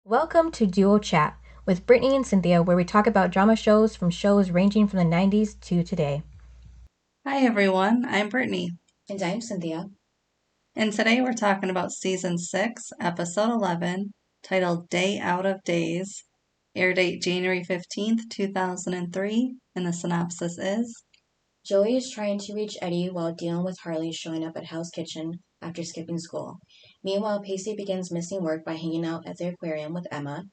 Welcome to Duo Chat with Brittany and Cynthia, where we talk about drama shows from shows ranging from the 90s to today. Hi everyone, I'm Brittany, And I'm Cynthia. and today we're talking about season 6, episode 11, titled Day Out of Days, air date January 15th, 2003, and the synopsis is Joey is trying to reach Eddie while dealing with Harley showing up at Hell's Kitchen after skipping school. Meanwhile, Pacey begins missing work by hanging out at the aquarium with Emma.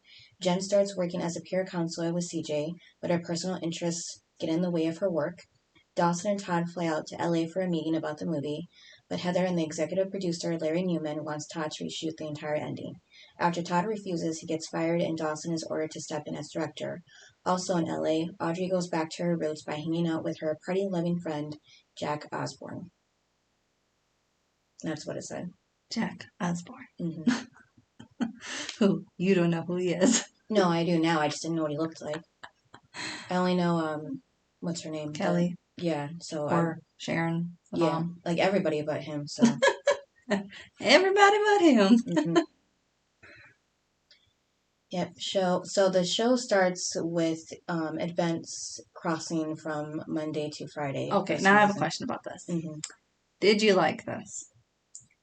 Jen starts working as a peer counselor with CJ, but her personal interests get in the way of her work. Dawson and Todd fly out to LA for a meeting about the movie, but Heather and the executive producer, Larry Newman, wants Todd to reshoot the entire ending. After Todd refuses, he gets fired and Dawson is ordered to step in as director. Also in LA, Audrey goes back to her roots by hanging out with her party-loving friend, Jack Osborne. That's what it said. Jack Osborne. Mm-hmm. Who? You don't know who he is. No, I do now. I just didn't know what he looked like. I only know, what's her name? Kelly. Yeah, so Or Sharon. yeah, like everybody but him, so. Everybody but him. Mm-hmm. Yep. So the show starts with events crossing from Monday to Friday. Okay, now I have a question about this. Mm-hmm. Did you like this?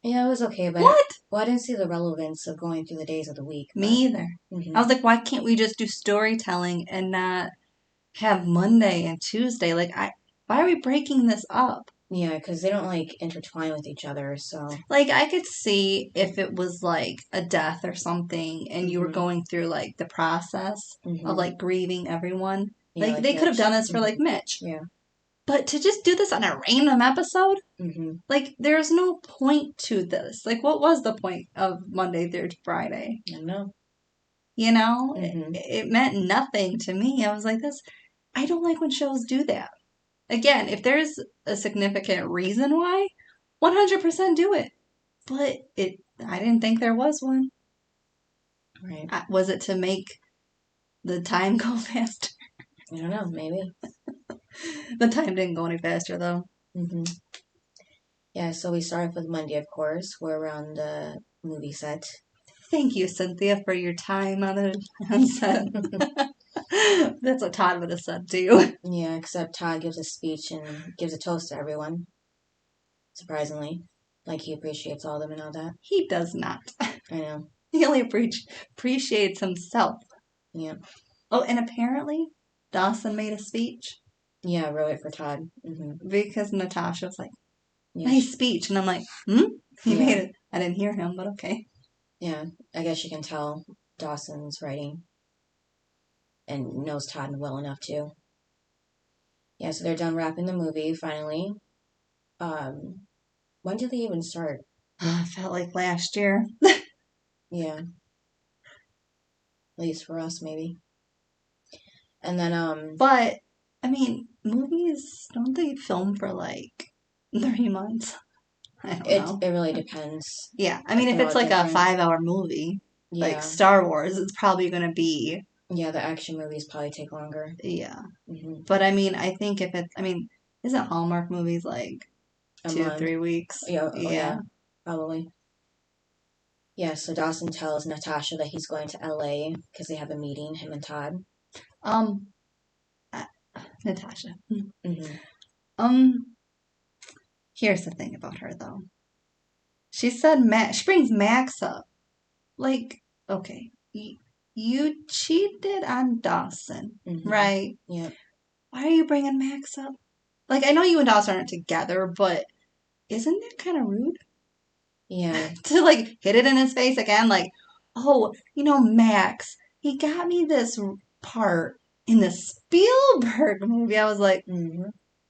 Yeah, it was okay, but What? I didn't see the relevance of going through the days of the week. Me either. Mm-hmm. I was like, why can't we just do storytelling and not have Monday and Tuesday? Why are we breaking this up? Yeah, because they don't like intertwine with each other. So Like, I could see if it was like a death or something, and you were going through like the process of like grieving everyone. Yeah, Like they could have done this for like Mitch. Yeah. But to just do this on a random episode, Mm-hmm. like there's no point to this. Like, what was the point of Monday through Friday? I don't know. You know, Mm-hmm. it meant nothing to me. I was like, this. I don't like when shows do that. Again, if there's a significant reason why, 100% do it. But I didn't think there was one. Right. Was it to make the time go faster? I don't know. Maybe. The time didn't go any faster though. Mm-hmm. Yeah. So we start off with Monday, of course. We're on the movie set. Thank you, Cynthia, for your time on the set. That's what Todd would have said to you. Yeah, except Todd gives a speech and gives a toast to everyone. Surprisingly. Like he appreciates all of them and all that. He does not. I know. He only appreciates himself. Yeah. Oh, and apparently Dawson made a speech. Yeah, I wrote it for Todd. Mm-hmm. Because Natasha was like, Yeah. nice speech. And I'm like, He made it. I didn't hear him, but okay. Yeah, I guess you can tell Dawson's writing and knows Todd well enough too. Yeah, so they're done wrapping the movie finally. When did they even start? I felt like last year. Yeah. At least for us, maybe. And then, But, I mean, movies, don't they film for like 3 months? I don't know. It really depends. Yeah, I mean, if it's like a 5-hour movie, like Star Wars, it's probably going to be. Yeah, the action movies probably take longer. Yeah. Mm-hmm. But I mean, I think isn't Hallmark movies like 2-3 weeks? Yeah, probably. Yeah, so Dawson tells Natasha that he's going to LA because they have a meeting, him and Todd. Natasha. Mm-hmm. Here's the thing about her though. She said she brings Max up. Like, okay, you cheated on Dawson, right? Yeah. Why are you bringing Max up? Like, I know you and Dawson aren't together, but isn't that kind of rude? Yeah. To like hit it in his face again, like, oh, Max, he got me this part in the Spielberg movie. I was like,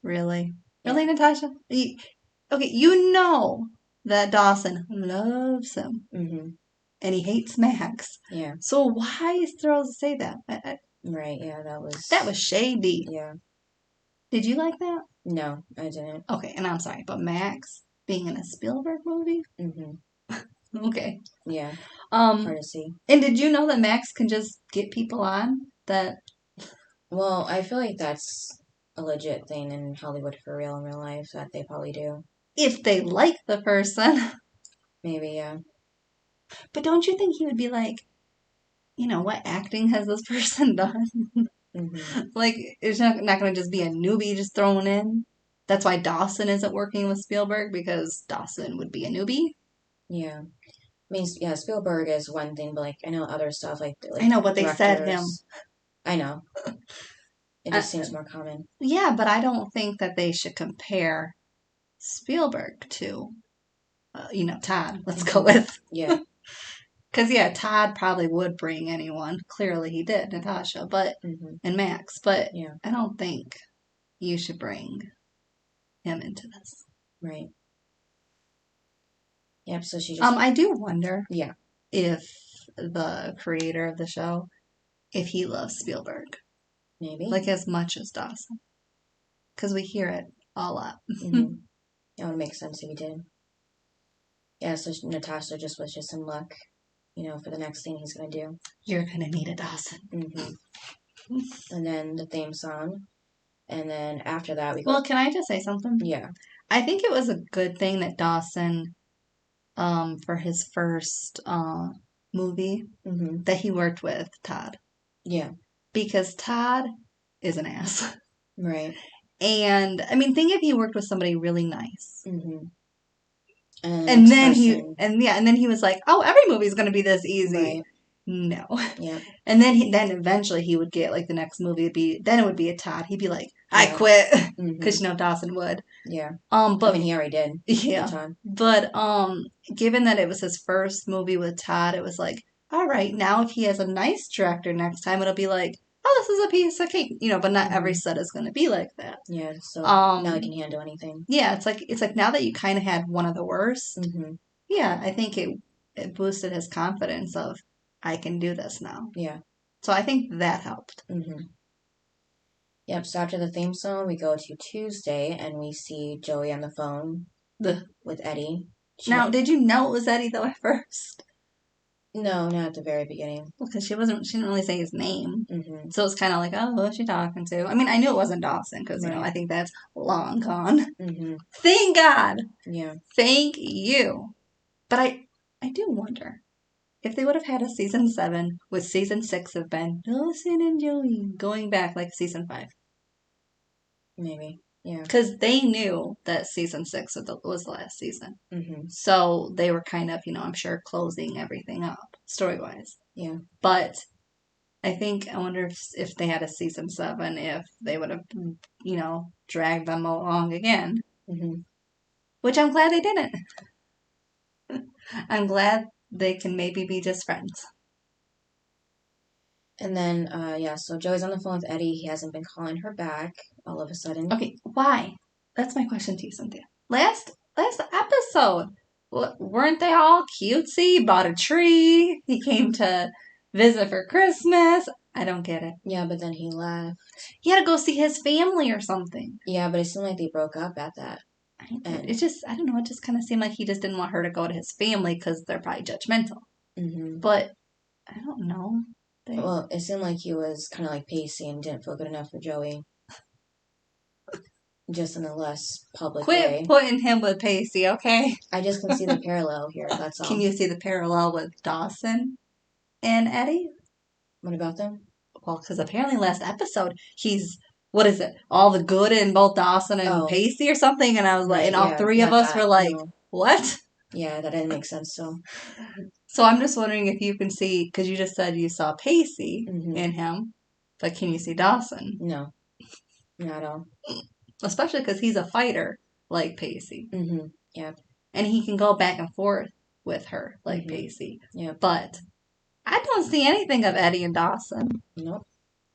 really? Really, Natasha? Okay, you know that Dawson loves him. And he hates Max. Yeah. So why is thrilled to say that? Right, yeah, that was shady. Yeah. Did you like that? No, I didn't. Okay, and I'm sorry, but Max being in a Spielberg movie? Okay. Yeah. Hard to see. And did you know that Max can just get people on that? Well, I feel like that's a legit thing in Hollywood for real in real life that they probably do. If they like the person. Maybe, yeah. But don't you think he would be like, what acting has this person done? Like, it's not going to just be a newbie just thrown in. That's why Dawson isn't working with Spielberg, because Dawson would be a newbie. Yeah. I mean, yeah, Spielberg is one thing, but like I know other stuff like I know, but they said him. directors. I know. It just seems more common. Yeah, but I don't think that they should compare Spielberg to, Todd. Let's go with. Yeah. Because, yeah, Todd probably would bring anyone. Clearly he did, Natasha, but and Max. But Yeah. I don't think you should bring him into this. Right. Yep, so she just... I do wonder Yeah. if the creator of the show, if he loves Spielberg. Maybe. Like as much as Dawson. Because we hear it a lot. That would make sense if he did. Yeah, so Natasha just wishes him luck, for the next thing he's going to do. You're going to need a Dawson. And then the theme song. And then after that, we go... Well, can I just say something? Yeah. I think it was a good thing that Dawson, for his first movie, that he worked with Todd. Yeah. Because Todd is an ass. Right. And, I mean, think if he worked with somebody really nice. And then he was like, oh, every movie's going to be this easy. Right. No. Yeah. And then eventually he would get, like, the next movie it would be a Todd. He'd be like, I quit. Because, Dawson would. Yeah. But I mean, he already did. Yeah. But, given that it was his first movie with Todd, it was like, all right, now if he has a nice director next time, it'll be like, oh, this is a piece of cake, but not every set is going to be like that. Yeah, so now he can handle anything. Yeah, it's like now that you kind of had one of the worst, yeah, I think it boosted his confidence of, I can do this now. Yeah. So I think that helped. Yep, so after the theme song, we go to Tuesday, and we see Joey on the phone with Eddie. Now, did you know it was Eddie, though, at first? No, not at the very beginning. Well, because she didn't really say his name. So it's kind of like, oh, who's she talking to? I mean, I knew it wasn't Dawson, because, I think that's long gone. Thank God! Yeah. Thank you. But I do wonder if they would have had a season 7, would season 6 have been Dawson and Joey going back like season 5? Maybe. Yeah. Because they knew that season 6 was the last season. So they were kind of, I'm sure, closing everything up, story-wise. Yeah. But I wonder if they had a season 7, if they would have, dragged them along again. Which I'm glad they didn't. I'm glad they can maybe be just friends. And then, so Joey's on the phone with Eddie. He hasn't been calling her back all of a sudden. Okay, why? That's my question to you, Cynthia. Last episode, weren't they all cutesy? Bought a tree. He came to visit for Christmas. I don't get it. Yeah, but then he left. He had to go see his family or something. Yeah, but it seemed like they broke up at that. And it just, I don't know, it just kind of seemed like he just didn't want her to go to his family because they're probably judgmental. But, I don't know. Well, it seemed like he was kind of like Pacey and didn't feel good enough for Joey. Just in a less public way. Quit putting him with Pacey, okay? I just can see the parallel here, that's all. Can you see the parallel with Dawson and Eddie? What about them? Well, because apparently last episode, he's, what is it? All the good in both Dawson and Pacey or something? And I was like, and all three of us were like, what? Yeah, that didn't make sense, so. So I'm just wondering if you can see, because you just said you saw Pacey in him, but can you see Dawson? No. Not at all. Especially because he's a fighter like Pacey. Yeah. And he can go back and forth with her like Pacey. Yeah. But I don't see anything of Eddie and Dawson. Nope.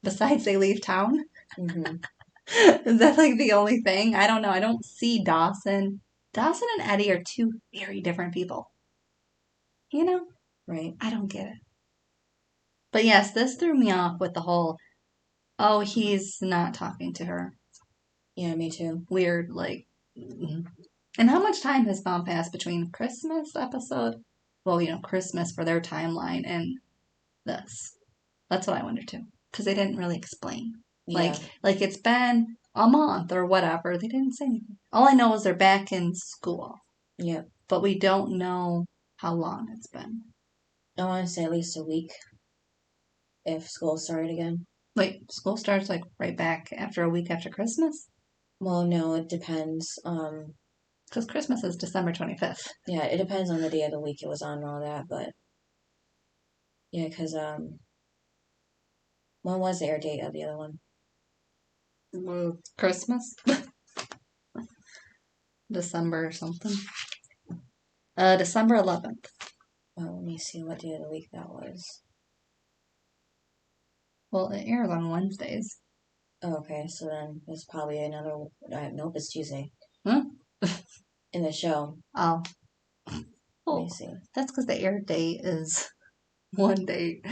Besides they leave town. Is that like the only thing? I don't know. I don't see Dawson. Dawson and Eddie are two very different people. Right. I don't get it. But yes, this threw me off with the whole, oh, he's not talking to her. Yeah, me too. Weird, like. And how much time has gone past between Christmas episode? Well, Christmas for their timeline and this. That's what I wonder too. Because they didn't really explain. Yeah. Like it's been a month or whatever. They didn't say anything. All I know is they're back in school. Yeah. But we don't know how long it's been. I want to say at least a week. if school started again. Wait, school starts like right back after a week after Christmas? Well, no, it depends. Because Christmas is December 25th. Yeah, it depends on the day of the week it was on and all that, but yeah, because when was the air date of the other one? Christmas? December or something. December 11th. Well, let me see what day of the week that was. Well, it airs on Wednesdays. Oh, okay, so then there's probably another. Nope, it's Tuesday. Huh? In the show. Oh. Let me see. That's because the air date is one day.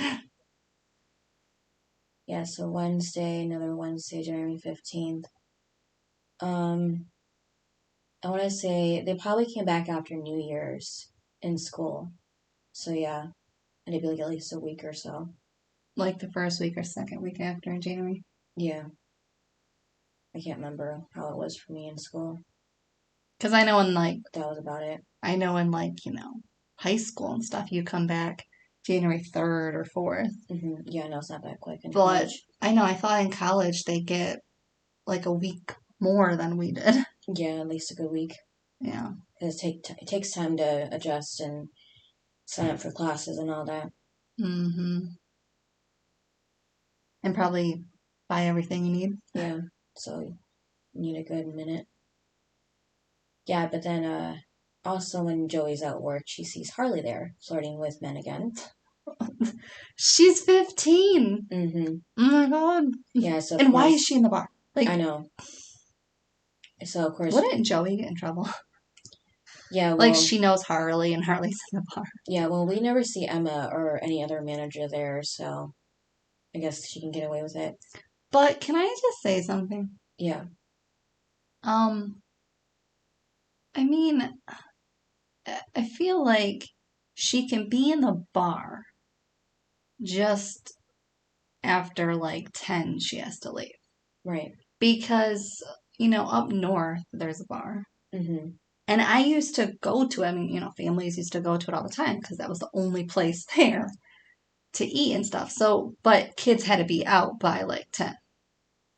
Yeah, so Wednesday, another Wednesday, January 15th. I want to say they probably came back after New Year's in school. So yeah, and it'd be like at least a week or so. Like the first week or second week after January. Yeah. I can't remember how it was for me in school. Because I know in like, That was about it. I know in like, high school and stuff, you come back January 3rd or 4th. Mm-hmm. Yeah, no, it's not that quick in But college. I know, I thought in college they get like a week more than we did. Yeah, at least a good week. Yeah. Because it takes time to adjust and sign up for classes and all that. Mm-hmm. And probably buy everything you need. Yeah, so you need a good minute. Yeah, but then also when Joey's at work, she sees Harley there, flirting with men again. She's 15. Mm-hmm. Oh my god. Yeah, so and why is she in the bar? Like, I know. So of course. Wouldn't Joey get in trouble? Yeah, well. Like she knows Harley and Harley's in the bar. Yeah, well, we never see Emma or any other manager there, so I guess she can get away with it. But can I just say something? Yeah. I mean, I feel like she can be in the bar just after like 10 she has to leave. Right. Because, up north there's a bar. Mm-hmm. And I used to go to it. I mean, families used to go to it all the time because that was the only place there to eat and stuff. So, but kids had to be out by like 10.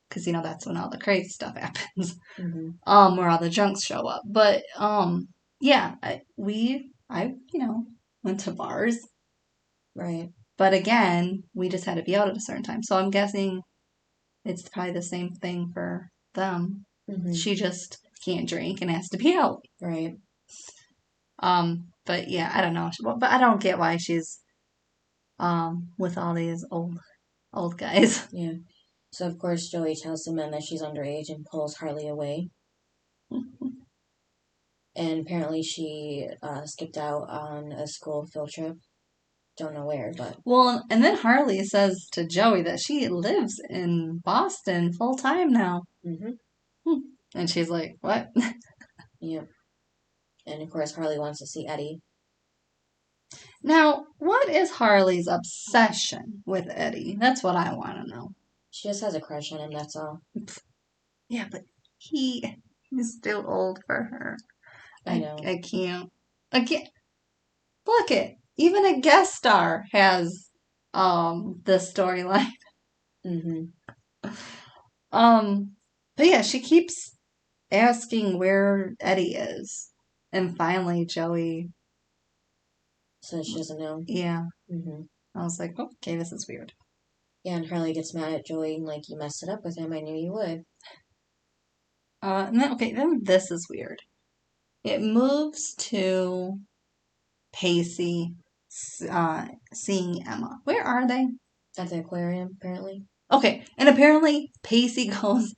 Because, that's when all the crazy stuff happens. Mm-hmm. Where all the junks show up. But, yeah, I went to bars. Right. But again, we just had to be out at a certain time. So I'm guessing it's probably the same thing for them. Mm-hmm. She just can't drink and has to be out. Right. But yeah, I don't know. But I don't get why she's with all these old guys. Yeah. So of course Joey tells the men that she's underage and pulls Harley away. And apparently she skipped out on a school field trip. Don't know where, but. Well, and then Harley says to Joey that she lives in Boston full time now. Mm-hmm. And she's like, what? Yep. And of course Harley wants to see Eddie. Now, what is Harley's obsession with Eddie? That's what I want to know. She just has a crush on him, that's all. Yeah, but he's still old for her. I know. I can't. Look it. Even a guest star has this storyline. Mm-hmm. But yeah, she keeps asking where Eddie is. And finally Joey So she doesn't know. Yeah. Mm-hmm. I was like, okay, this is weird. Yeah, and Harley gets mad at Joey, like, you messed it up with him, I knew you would. And then this is weird. It moves to Pacey seeing Emma. Where are they? At the aquarium, apparently. Okay, and apparently Pacey goes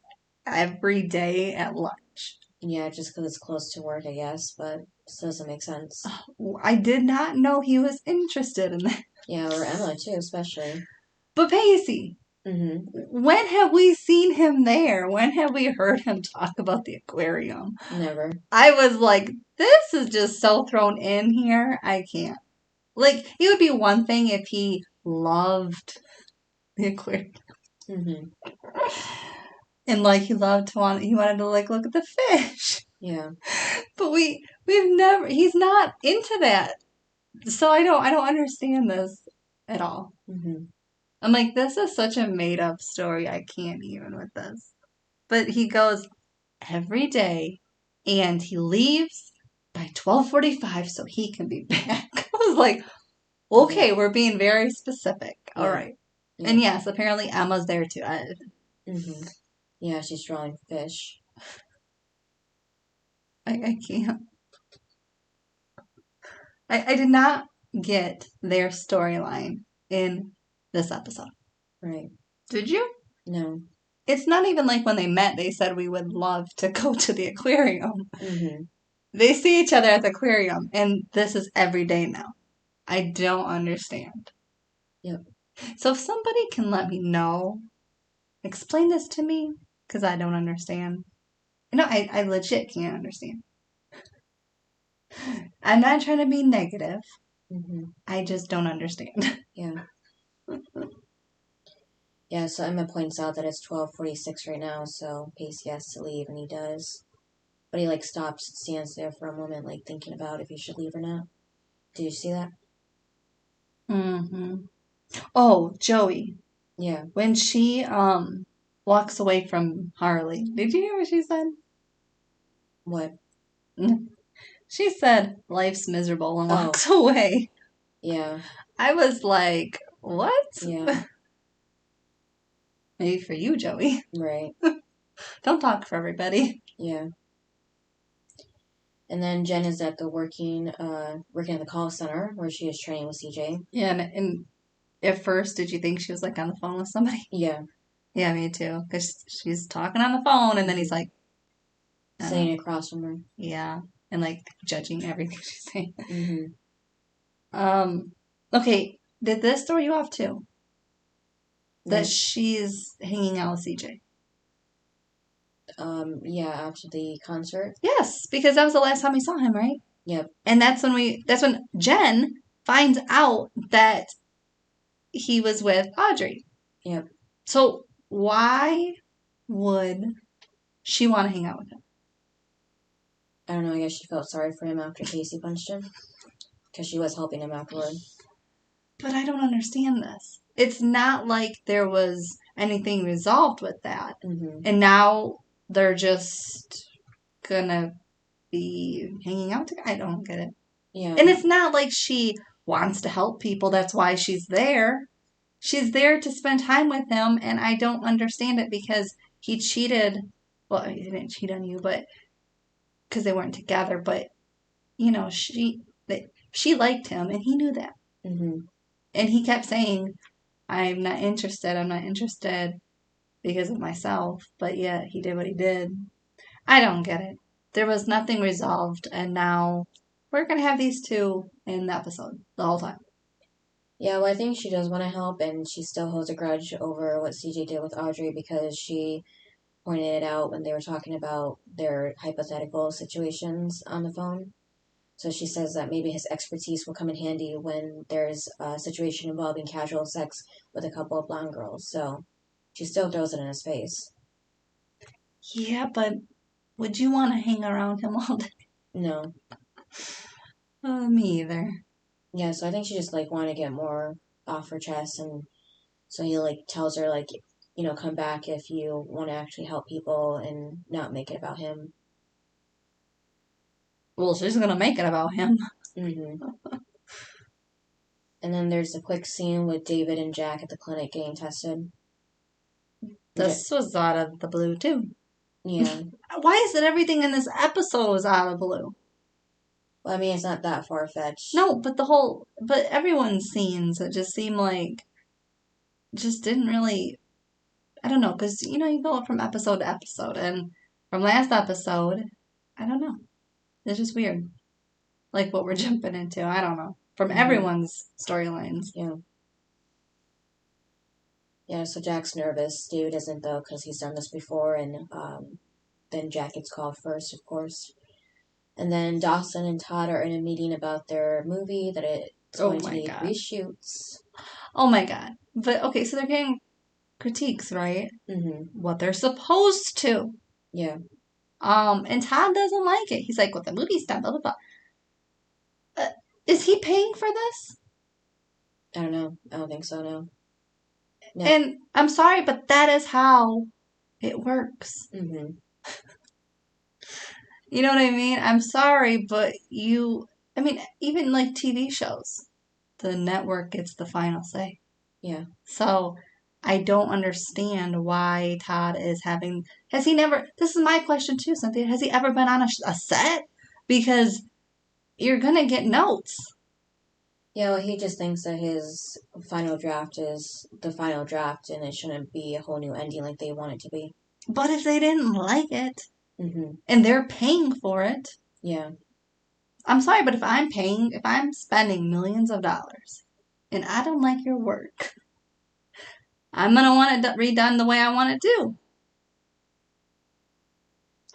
every day at lunch. Yeah, just because it's close to work, I guess, but it doesn't make sense. I did not know he was interested in that. Yeah, or Emma, too, especially. But Pacey, Mm-hmm. when have we seen him there? When have we heard him talk about the aquarium? Never. I was like, this is just so thrown in here. I can't. Like, it would be one thing if he loved the aquarium. Mm-hmm. And like he wanted to like look at the fish. Yeah. But he's not into that. So I don't understand this at all. Mm-hmm. I'm like, this is such a made-up story. I can't even with this. But he goes every day, and he leaves by 12:45 so he can be back. I was like, okay, we're being very specific. All right. Yeah. And yes, apparently Emma's there too. Yeah, she's drawing fish. I can't. I did not get their storyline in this episode. Right. Did you? No. It's not even like when they met, they said we would love to go to the aquarium. Mm-hmm. They see each other at the aquarium, and this is every day now. I don't understand. Yep. So if somebody can let me know, explain this to me, because I don't understand. No, I legit can't understand. I'm not trying to be negative. Mm-hmm. I just don't understand. Yeah. Yeah, so Emma points out that it's 12:46 right now, so Pacey has to leave, and he does. But he, like, stops, stands there for a moment, like, thinking about if he should leave or not. Did you see that? Mm-hmm. Oh, Joey. Yeah. When she walks away from Harley, did you hear what she said? What? She said, life's miserable and Oh. walks away. Yeah. I was like, what? Yeah. Maybe for you, Joey. Right. Don't talk for everybody. Yeah. And then Jen is at the working at the call center where she is training with CJ. Yeah, and at first, did you think she was like on the phone with somebody? Yeah. Yeah, me too. Because she's talking on the phone, and then he's like sitting across from her. Yeah, and like judging everything she's saying. Mm-hmm. Okay, did this throw you off too? That No. she's hanging out with CJ. Yeah, after the concert. Yes, because that was the last time we saw him, right? Yep. And that's when Jen finds out that he was with Audrey. Yep. So why would she want to hang out with him? I don't know, I guess she felt sorry for him after Pacey punched him. Because she was helping him afterward. But I don't understand this. It's not like there was anything resolved with that. Mm-hmm. And now they're just gonna be hanging out together. I don't get it. Yeah. And it's not like she wants to help people. That's why she's there. She's there to spend time with him, and I don't understand it because he cheated. Well, he didn't cheat on you, but because they weren't together. But you know, she liked him, and he knew that. Mm-hmm. And he kept saying, "I'm not interested. I'm not interested because of myself." But yet he did what he did. I don't get it. There was nothing resolved, and now we're gonna have these two in the episode the whole time. Yeah, well, I think she does want to help, and she still holds a grudge over what CJ did with Audrey because she pointed it out when they were talking about their hypothetical situations on the phone. So she says that maybe his expertise will come in handy when there's a situation involving casual sex with a couple of blonde girls. So she still throws it in his face. Yeah, but would you want to hang around him all day? No. Me either. Yeah, so I think she just, like, wanted to get more off her chest, and so he, like, tells her, like, you know, come back if you want to actually help people and not make it about him. Well, she's gonna make it about him. Mm-hmm. And then there's a quick scene with David and Jack at the clinic getting tested. This was out of the blue, too. Yeah. Why is it everything in this episode was out of the blue? Well, I mean, it's not that far-fetched. No, but everyone's scenes, it just seemed like, just didn't really, I don't know, because, you know, you go from episode to episode, and from last episode, I don't know. It's just weird. Like what we're jumping into, I don't know. From everyone's storylines. Yeah. Yeah, so Jack's nervous. David isn't, though, because he's done this before, and then Jack gets called first, of course. And then Dawson and Todd are in a meeting about their movie that it's going to need reshoots. Oh my god. But, okay, so they're getting critiques, right? Mm-hmm. What they're supposed to. Yeah. And Todd doesn't like it. He's like, well, the movie's done, blah, blah, blah. Is he paying for this? I don't know. I don't think so, no. No. And I'm sorry, but that is how it works. Mm-hmm. You know what I mean? I'm sorry, but even like TV shows, the network gets the final say. Yeah. So I don't understand why Todd is having. Has he never? This is my question too, Cynthia. Has he ever been on a set? Because you're gonna get notes. Yeah, well, he just thinks that his final draft is the final draft, and it shouldn't be a whole new ending like they want it to be. But if they didn't like it, Mm-hmm. and they're paying for it, Yeah. I'm sorry, but if I'm spending millions of dollars, and I don't like your work, I'm gonna want it redone the way I want it to.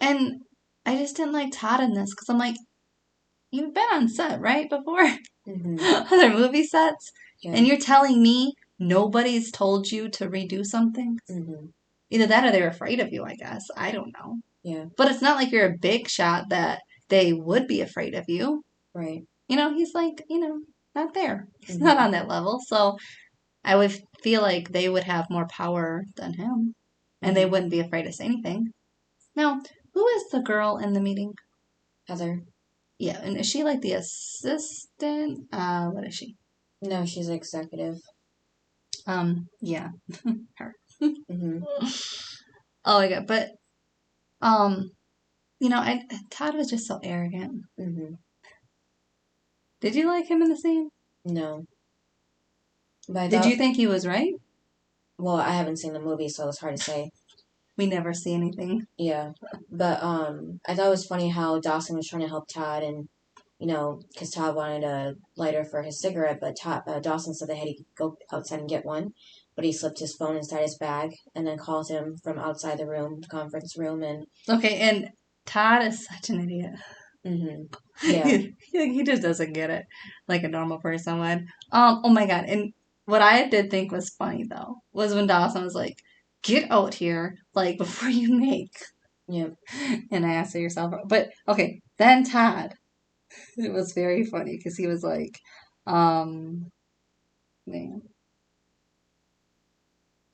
And I just didn't like Todd in this because I'm like, you've been on set, right, before? Mm-hmm. Other movie sets? Yeah. And you're telling me nobody's told you to redo something? Mm-hmm. Either that or they're afraid of you, I guess. I don't know. Yeah. But it's not like you're a big shot that they would be afraid of you. Right. He's like, not there. He's not on that level. So I would feel like they would have more power than him. And they wouldn't be afraid to say anything. Now, who is the girl in the meeting? Heather. Yeah, and is she like the assistant? What is she? No, she's executive. Yeah, her. Mm-hmm. Oh my god, but Todd was just so arrogant. Mm-hmm. Did you like him in the scene? No. But Did you think he was right? Well, I haven't seen the movie, so it's hard to say. We never see anything. Yeah. But I thought it was funny how Dawson was trying to help Todd, and because Todd wanted a lighter for his cigarette, but Dawson said that he could go outside and get one, but he slipped his phone inside his bag and then called him from outside the room, the conference room, and Okay, and Todd is such an idiot. Mm-hmm. Yeah. He just doesn't get it like a normal person would. Oh my god, and what I did think was funny though was when Dawson was like, "Get out here, like before you make." Yep. And I asked yourself, but okay, then Todd. It was very funny because he was like, man.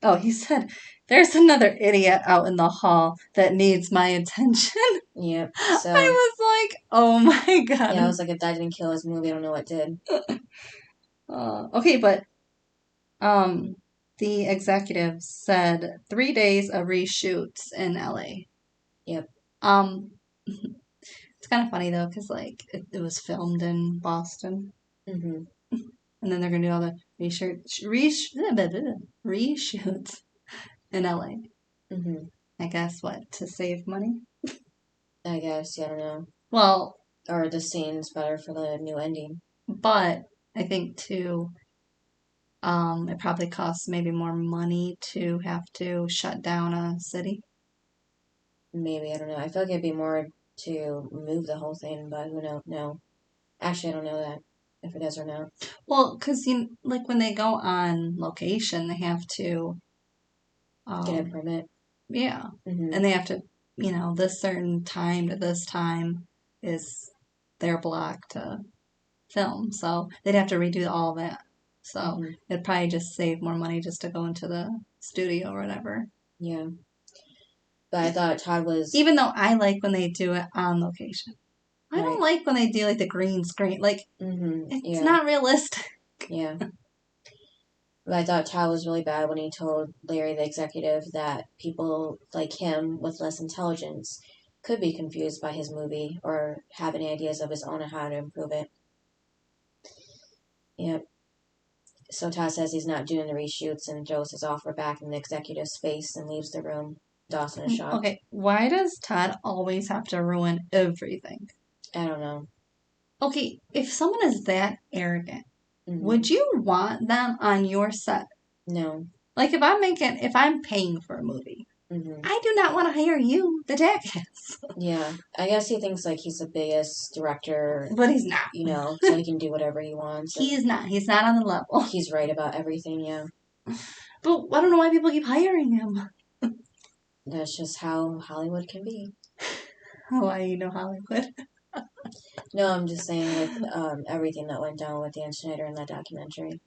Oh, he said, "There's another idiot out in the hall that needs my attention." Yep. So I was like, "Oh my god." yeah, I was like, if that didn't kill his movie, I don't know what did. Okay, but the executive said 3 days of reshoots in LA. Yep. It's kind of funny though, because like it was filmed in Boston, Mm-hmm. and then they're gonna do all the reshoots in LA. Mm-hmm. I guess what, to save money? I guess, yeah, I don't know. Well, Or the scene's better for the new ending. but I think too, it probably costs maybe more money to have to shut down a city. Maybe, I don't know. I feel like it'd be more to move the whole thing, but who knows? No. Actually, I don't know that, if it is or not. Well, because like when they go on location, they have to Get a permit. yeah, Mm-hmm. and they have to, this certain time to this time is their block to film, so they'd have to redo all that. So it'd probably just save more money just to go into the studio or whatever. Yeah. But I thought Todd was... Even though I like when they do it on location. I don't like when they do like the green screen. Like, it's not realistic. Yeah. But I thought Todd was really bad when he told Larry, the executive, that people like him with less intelligence could be confused by his movie or have any ideas of his own on how to improve it. Yep. So Todd says he's not doing the reshoots and throws his offer back in the executive's face and leaves the room. Dawson is shocked. Okay, why does Todd always have to ruin everything? I don't know. Okay, if someone is that arrogant, would you want them on your set? No. Like if I'm paying for a movie, I do not want to hire you, the jackass. Yeah, I guess he thinks like he's the biggest director, but he's not. So he can do whatever he wants. He is not. He's not on the level. He's right about everything. Yeah. But I don't know why people keep hiring him. That's just how Hollywood can be. Why you know Hollywood? No, I'm just saying with everything that went down with Dan Schneider in that documentary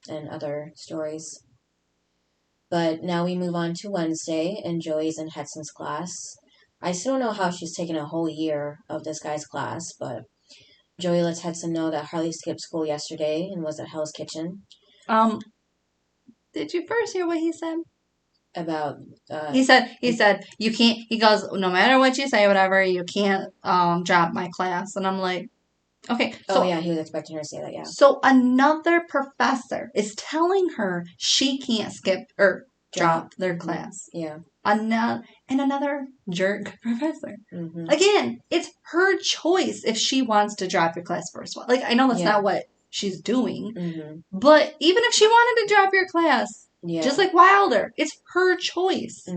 and other stories. But now we move on to Wednesday, and Joey's in Hudson's class. I still don't know how she's taken a whole year of this guy's class, but Joey lets Hudson know that Harley skipped school yesterday and was at Hell's Kitchen. Did you first hear what he said? About he said you can't. He goes, no matter what you say, whatever, you can't drop my class. And I'm like, okay. So, oh yeah, he was expecting her to say that. Yeah. So another professor is telling her she can't skip or drop their class. Yeah. Another jerk professor. Mm-hmm. Again, it's her choice if she wants to drop your class first. Like, I know that's not what she's doing, but even if she wanted to drop your class, just like Wilder, it's her choice.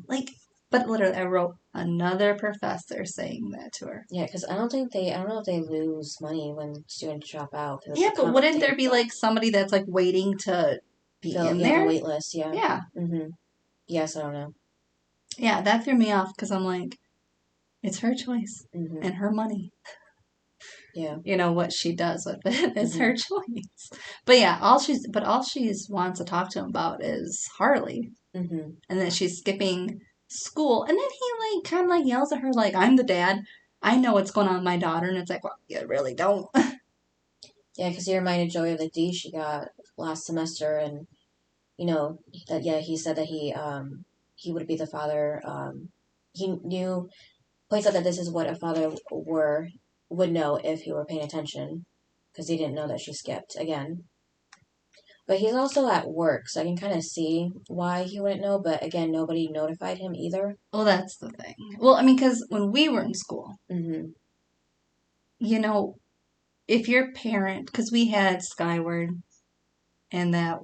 Like, but literally, I wrote another professor saying that to her. Yeah, because I don't know if they lose money when students drop out. Yeah, but wouldn't there be like somebody that's like waiting to be in there? The wait list, yeah. Yeah. Yes, I don't know. Yeah, that threw me off because I'm like, it's her choice and her money. Yeah. You know what she does with it is her choice. But yeah, all she wants to talk to him about is Harley, and then she's skipping school, and then he like kind of like yells at her like, "I'm the dad. I know what's going on with my daughter," and it's like, well, you really don't. Yeah, because he reminded Joey of the D she got last semester, and you know that he said that he would be the father. He points out that this is what a father would know if he were paying attention, because he didn't know that she skipped again. But he's also at work, so I can kind of see why he wouldn't know. But again, nobody notified him either. Well, that's the thing. Well, I mean, because when we were in school, you know, if your parent, because we had Skyward, and that,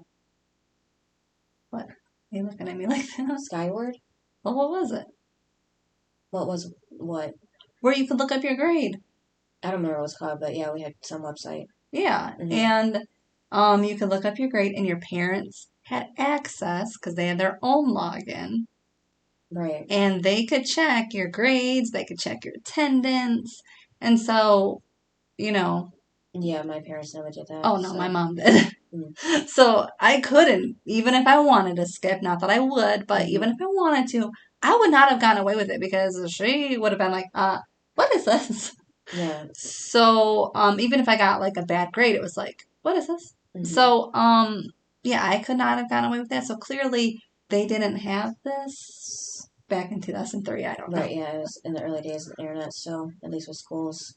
what? Are you looking at me like that? Skyward? Well, what was it? What? Where you could look up your grade. I don't remember what it was called, but yeah, we had some website. Yeah, and you could look up your grade, and your parents had access because they had their own login. Right. And they could check your grades, they could check your attendance, and so, you know. Yeah, my parents never did that. Oh, no, my mom did. So I couldn't, even if I wanted to skip, not that I would, but even if I wanted to, I would not have gotten away with it because she would have been like, what is this? Yeah. So, even if I got like a bad grade, it was like, what is this? So, yeah, I could not have gotten away with that. So clearly they didn't have this back in 2003. I don't know. Right, yeah, it was in the early days of the internet still, at least with schools.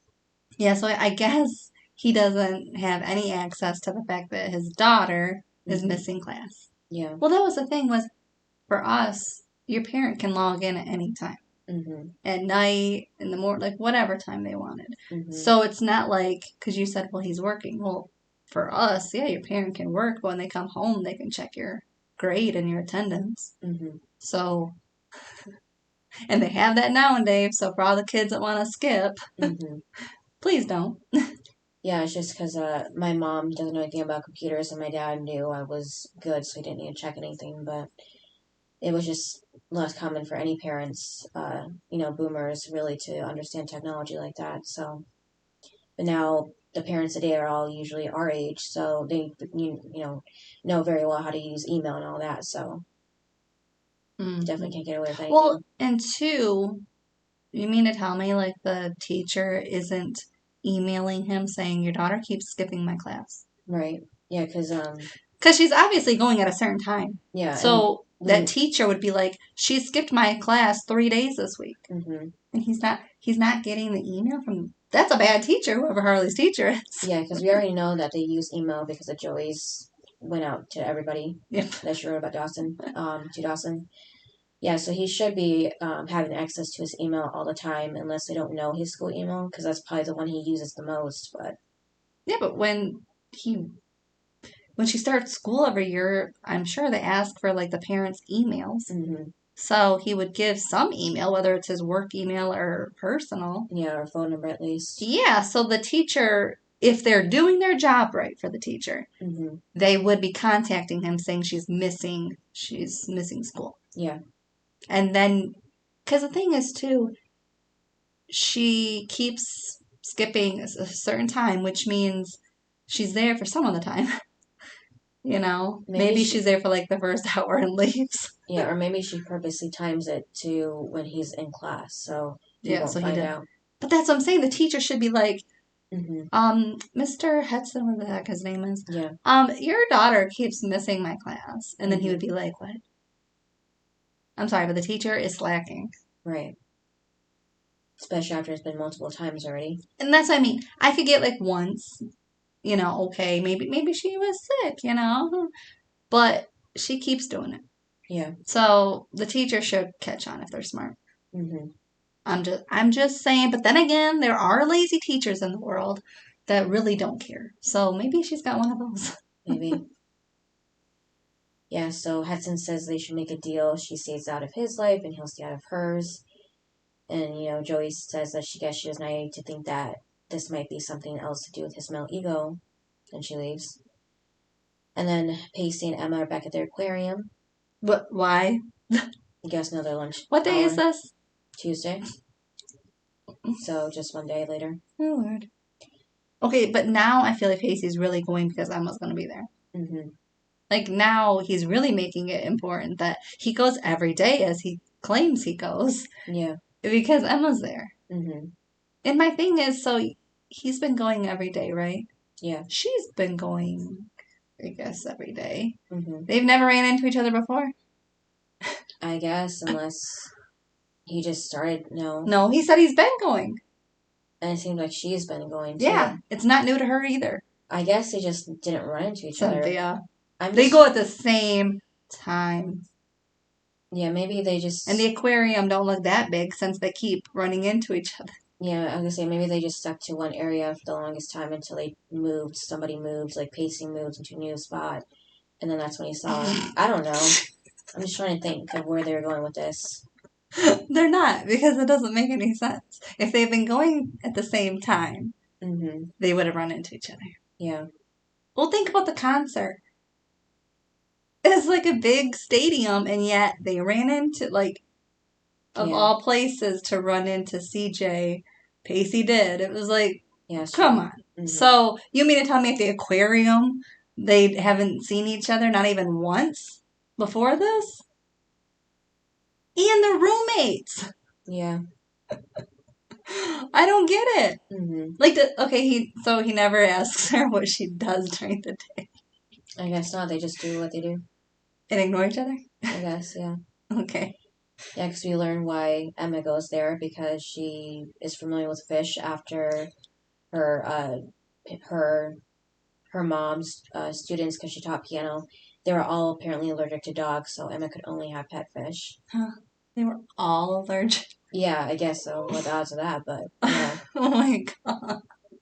Yeah, so I guess he doesn't have any access to the fact that his daughter is missing class. Yeah. Well, that was the thing was, for us, your parent can log in at any time. At night, in the morning, like whatever time they wanted. So it's not like, because you said, well, he's working. Well, for us, yeah, your parent can work, but when they come home, they can check your grade and your attendance. So, and they have that nowadays, so for all the kids that want to skip, please don't. Yeah, it's just because my mom doesn't know anything about computers, and my dad knew I was good, so he didn't need to check anything, but it was just less common for any parents, boomers, really, to understand technology like that. So, but now the parents today are all usually our age, so they know very well how to use email and all that. So definitely can't get away with anything. Well, and two, you mean to tell me like the teacher isn't emailing him saying your daughter keeps skipping my class? Right. Yeah, because she's obviously going at a certain time. Yeah. So that teacher would be like, she skipped my class 3 days this week. And he's not getting the email from, that's a bad teacher, whoever Harley's teacher is. Yeah, because we already know that they use email because of Joey's went out to everybody that she wrote about Dawson, to Dawson. Yeah, so he should be having access to his email all the time unless they don't know his school email, because that's probably the one he uses the most. But yeah, but when she starts school every year, I'm sure they ask for like the parents' emails. So he would give some email, whether it's his work email or personal. Yeah, or phone number at least. Yeah, so the teacher, if they're doing their job right for the teacher, they would be contacting him saying she's missing school. Yeah. And then, because the thing is too, she keeps skipping a certain time, which means she's there for some of the time. You know? Maybe Maybe she's there for like the first hour and leaves. Yeah, or maybe she purposely times it to when he's in class, so he won't so he find did. out. But that's what I'm saying. The teacher should be like, Mm-hmm. Mr. Hetson, whatever the heck his name is. Yeah. Your daughter keeps missing my class. And then he Mhm. would be like, what? I'm sorry, but the teacher is slacking. Right. Especially after it's been multiple times already. And that's what I mean. I could get like once, you know, okay, maybe she was sick, you know. But she keeps doing it. Yeah. So the teacher should catch on if they're smart. Mhm. I'm just saying, but then again, there are lazy teachers in the world that really don't care. So maybe she's got one of those. Maybe. Yeah, so Hudson says they should make a deal. She stays out of his life and he'll stay out of hers. And, Joey says that she was naive to think that this might be something else to do with his male ego. And she leaves. And then Pacey and Emma are back at their aquarium. But why? I guess another lunch. What day is this? Tuesday. So just one day later. Oh, Lord. Okay, but now I feel like Pacey's really going because Emma's going to be there. Mm-hmm. Like now he's really making it important that he goes every day as he claims he goes. Yeah. Because Emma's there. Mm-hmm. And my thing is, so he's been going every day, right? Yeah. She's been going, I guess, every day. Mm-hmm. They've never ran into each other before? I guess, unless he just started, no. No, he said he's been going. And it seems like she's been going, too. Yeah, it's not new to her either. I guess they just didn't run into each other. Cynthia. They go at the same time. Yeah, maybe they just... And the aquarium don't look that big since they keep running into each other. Yeah, I was going to say, maybe they just stuck to one area for the longest time until they moved. Somebody moved, like Pacey moved into a new spot. And then that's when he saw her. I don't know. I'm just trying to think of where they were going with this. They're not, because it doesn't make any sense. If they've been going at the same time, they would have run into each other. Yeah. Well, think about the concert. It's like a big stadium, and yet they ran into, like, of all places to run into CJ, Pacey did. It was like, come on. Mm-hmm. So, you mean to tell me at the aquarium they haven't seen each other, not even once before this? And they're roommates. Yeah. I don't get it. Mm-hmm. Like, he never asks her what she does during the day. I guess not. They just do what they do. And ignore each other? I guess, yeah. Okay. Yeah, because we learn why Emma goes there, because she is familiar with fish after her mom's students, because she taught piano. They were all apparently allergic to dogs, so Emma could only have pet fish. Huh. They were all allergic? Yeah, I guess so. What the odds of that, but yeah. Oh my god.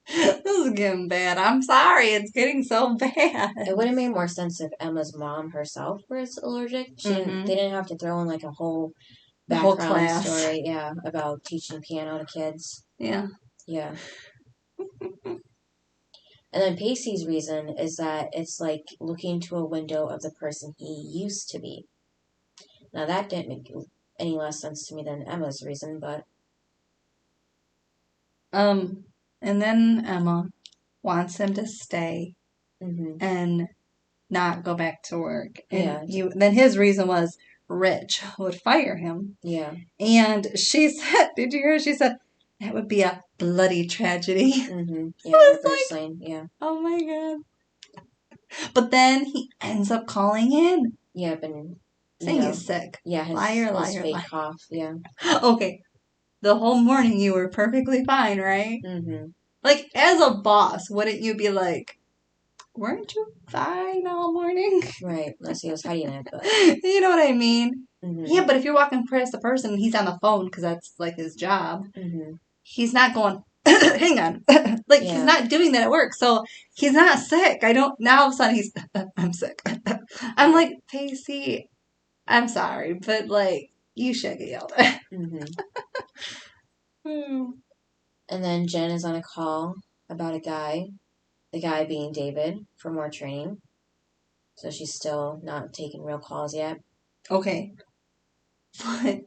This is getting bad. I'm sorry. It's getting so bad. It would have made more sense if Emma's mom herself was allergic. They didn't have to throw in like a whole background story, yeah, about teaching piano to kids. Yeah. Yeah. And then Pacey's reason is that it's like looking to a window of the person he used to be. Now that didn't make any less sense to me than Emma's reason, but... And then Emma wants him to stay and not go back to work. And then his reason was Rich would fire him. Yeah. And she said, did you hear? She said, that would be a bloody tragedy. Mm-hmm. Yeah, yeah. Oh my god. But then he ends up calling in. Yeah, but... saying he's sick. Yeah, his fake cough, yeah. Okay. The whole morning you were perfectly fine, right? Mm-hmm. Like, as a boss, wouldn't you be like, weren't you fine all morning? Right, unless he was hiding it, but... You know what I mean? Mm-hmm. Yeah, but if you're walking past the person and he's on the phone, because that's, like, his job, he's not going, hang on. He's not doing that at work, so he's not sick. Now all of a sudden he's, I'm sick. I'm like, Pacey, I'm sorry, but, like, you should get yelled at. And then Jen is on a call about a guy, the guy being David, for more training. So she's still not taking real calls yet. Okay. But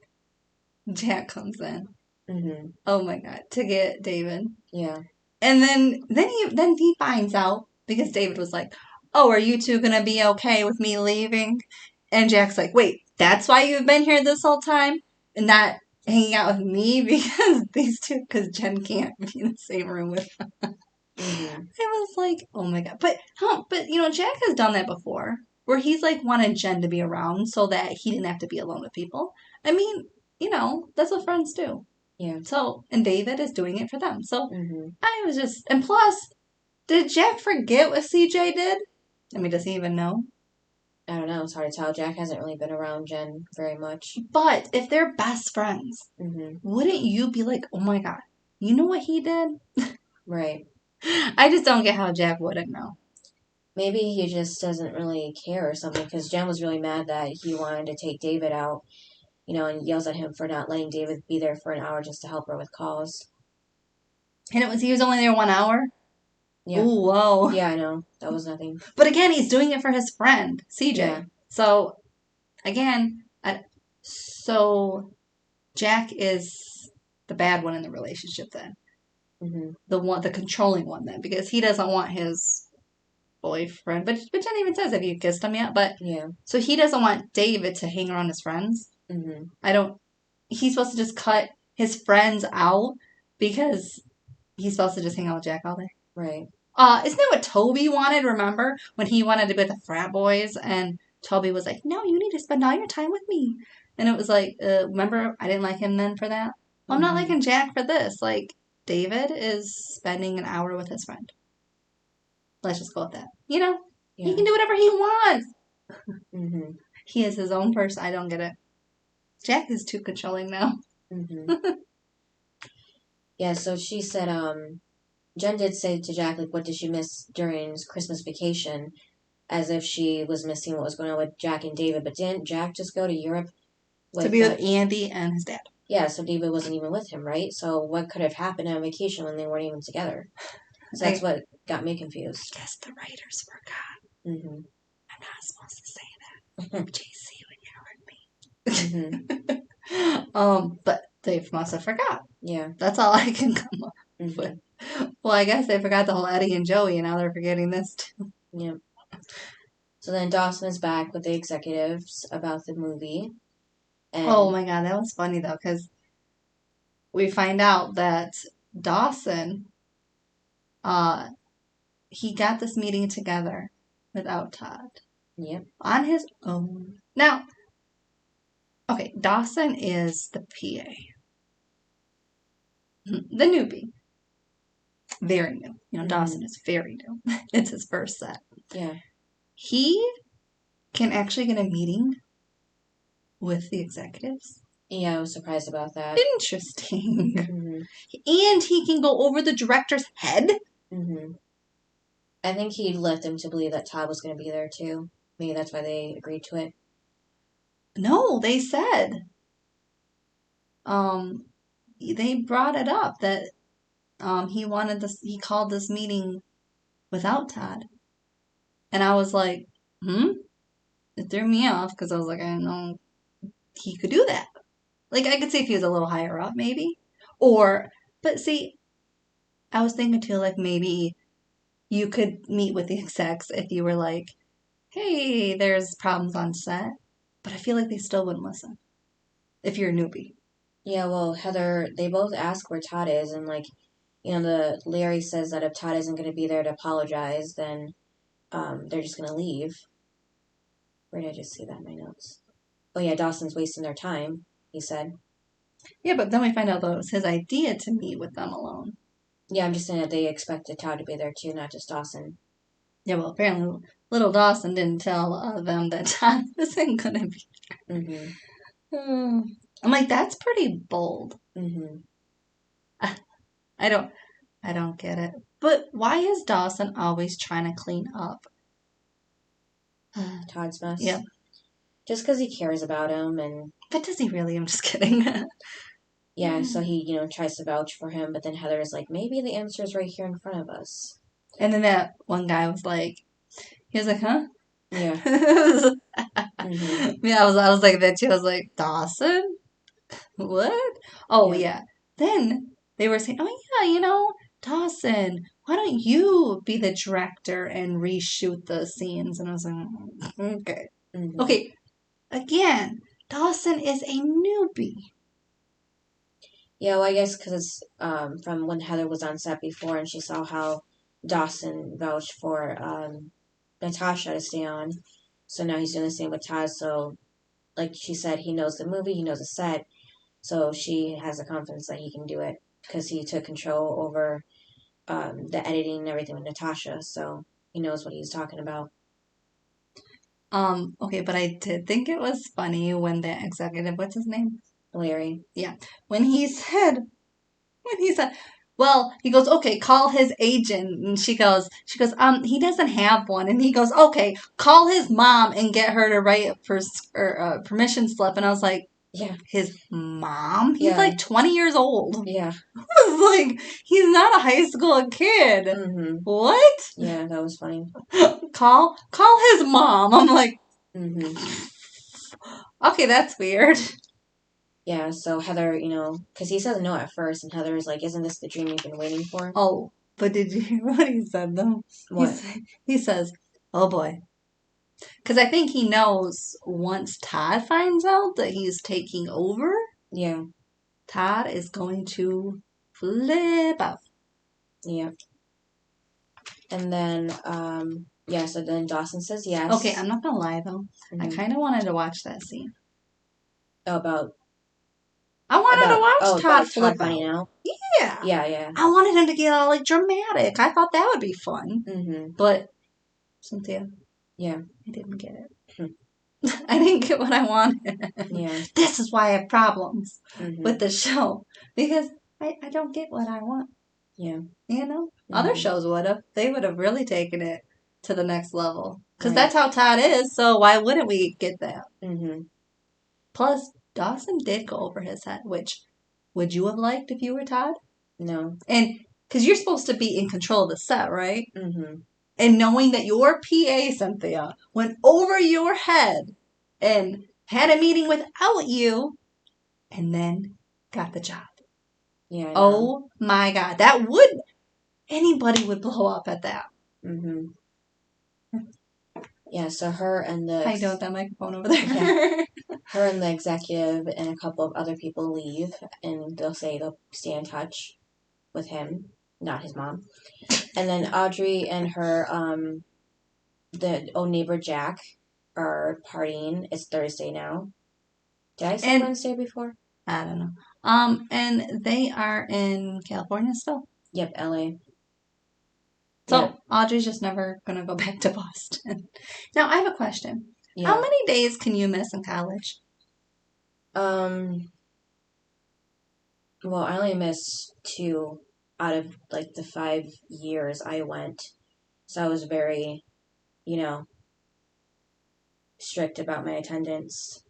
Jack comes in. Oh my god, to get David. Yeah. And then he finds out, because David was like, oh, are you two going to be okay with me leaving? And Jack's like, wait, that's why you've been here this whole time? And not hanging out with me because Jen can't be in the same room with them. Mm-hmm. It was like, oh my God. But Jack has done that before where he's like wanted Jen to be around so that he didn't have to be alone with people. I mean, that's what friends do. Yeah. So, and David is doing it for them. So Mm-hmm. I was just, and plus, did Jack forget what CJ did? I mean, does he even know? I don't know. It's hard to tell. Jack hasn't really been around Jen very much. But if they're best friends, wouldn't you be like, oh my God, you know what he did? Right. I just don't get how Jack wouldn't know. Maybe he just doesn't really care or something, because Jen was really mad that he wanted to take David out, and yells at him for not letting David be there for an hour just to help her with calls. And he was only there 1 hour? Yeah. Ooh, whoa. Yeah, I know. That was nothing. But again, he's doing it for his friend, CJ. Yeah. So, again, so Jack is the bad one in the relationship then. Mm-hmm. The controlling one then, because he doesn't want his boyfriend. But Jen even says, have you kissed him yet? But yeah. So he doesn't want David to hang around his friends. Mm-hmm. He's supposed to just cut his friends out because he's supposed to just hang out with Jack all day. Right. Isn't that what Toby wanted? Remember when he wanted to be with the frat boys and Toby was like, no, you need to spend all your time with me. And it was like, remember, I didn't like him then for that. Well, I'm not liking Jack for this. Like, David is spending an hour with his friend. Let's just go with that. He can do whatever he wants. Mm-hmm. He is his own person. I don't get it. Jack is too controlling now. Mm-hmm. Yeah, so she said, Jen did say to Jack, like, what did she miss during Christmas vacation? As if she was missing what was going on with Jack and David. But didn't Jack just go to Europe to be with Andy and his dad? Yeah, so David wasn't even with him, right? So what could have happened on vacation when they weren't even together? So that's what got me confused. I guess the writers forgot. Mm-hmm. I'm not supposed to say that. JC would yell at me. But they must have forgot. Yeah. That's all I can come up with. Well, I guess they forgot the whole Eddie and Joey, and now they're forgetting this too. Yeah. So then Dawson is back with the executives about the movie. And oh my God, that was funny though, because we find out that Dawson, he got this meeting together without Todd. Yep. On his own. Now, okay, Dawson is the PA. The newbie. Very new. Dawson is very new. It's his first set. Yeah. He can actually get a meeting with the executives. Yeah, I was surprised about that. Interesting. Mm-hmm. And he can go over the director's head. Mm-hmm. I think he led them to believe that Todd was going to be there too. Maybe that's why they agreed to it. No, they said. They brought it up that he wanted this. He called this meeting without Todd, and I was like, It threw me off because I was like, I didn't know he could do that. Like, I could see if he was a little higher up, maybe. But see, I was thinking too, like, maybe you could meet with the execs if you were like, hey, there's problems on set. But I feel like they still wouldn't listen if you're a newbie. Yeah, well, Heather, they both ask where Todd is, and, like, the Larry says that if Todd isn't going to be there to apologize, then they're just going to leave. Where did I just see that in my notes? Oh, yeah, Dawson's wasting their time, he said. Yeah, but then we find out that it was his idea to meet with them alone. Yeah, I'm just saying that they expected Todd to be there too, not just Dawson. Yeah, well, apparently little Dawson didn't tell them that Todd wasn't going to be there. Mm-hmm. I'm like, that's pretty bold. Mm-hmm. I don't get it. But why is Dawson always trying to clean up Todd's mess? Yeah. Just because he cares about him, and... But does he really? I'm just kidding. Yeah, so he, tries to vouch for him, but then Heather is like, maybe the answer is right here in front of us. And then that one guy was like, huh? Yeah. Mm-hmm. Yeah, I was like that too. I was like, Dawson? What? Oh, yeah. Then they were saying, oh, yeah, Dawson, why don't you be the director and reshoot the scenes? And I was like, okay. Mm-hmm. Okay, again, Dawson is a newbie. Yeah, well, I guess because it's from when Heather was on set before and she saw how Dawson vouched for Natasha to stay on. So now he's doing the same with Todd. So, like she said, he knows the movie, he knows the set. So she has the confidence that he can do it because he took control over the editing and everything with Natasha. So he knows what he's talking about. Okay, but I did think it was funny when the executive, what's his name? Larry. Yeah. When he said, well, he goes, okay, call his agent. And she goes, he doesn't have one. And he goes, okay, call his mom and get her to write a permission slip. And I was like, yeah, his mom? He's like 20 years old. Yeah. I was like, he's not a high school kid. Mm-hmm. What? Yeah, that was funny. Call his mom. I'm like, okay, that's weird. Yeah, so Heather, because he says no at first, and Heather's like, isn't this the dream you've been waiting for? Oh, but did you hear what he said, though? What? He says, oh boy. Because I think he knows once Todd finds out that he's taking over, yeah, Todd is going to flip out. Yeah. And then, so then Dawson says yes. Okay, I'm not going to lie, though. I kind of wanted to watch that scene. I wanted to watch Todd flip out. Yeah. Yeah. I wanted him to get all, dramatic. I thought that would be fun. Mm-hmm. But, Cynthia. Yeah. I didn't get it. I didn't get what I wanted. Yeah. This is why I have problems with the show. Because I don't get what I want. Yeah. Other shows would have. They would have really taken it to the next level. Because Right. that's how Todd is, so why wouldn't we get that? Mm-hmm. Plus, Dawson did go over his head, which would you have liked if you were Todd? No. And because you're supposed to be in control of the set, right? Mm-hmm. And knowing that your PA, Cynthia, went over your head and had a meeting without you and then got the job. Yeah. Oh my God. Anybody would blow up at that. Mm-hmm. Yeah, so her and the... I don't, that microphone over there. Yeah. Her and the executive and a couple of other people leave, and they'll say they'll stay in touch with him, not his mom. And then Audrey and her, the old neighbor Jack are partying. It's Thursday now. Did I say Wednesday before? I don't know. And they are in California still? Yep, LA. So, yeah. Audrey's just never going to go back to Boston. Now, I have a question. Yeah. How many days can you miss in college? Well, I only missed 2 out of, the 5 years I went. So I was very, strict about my attendance.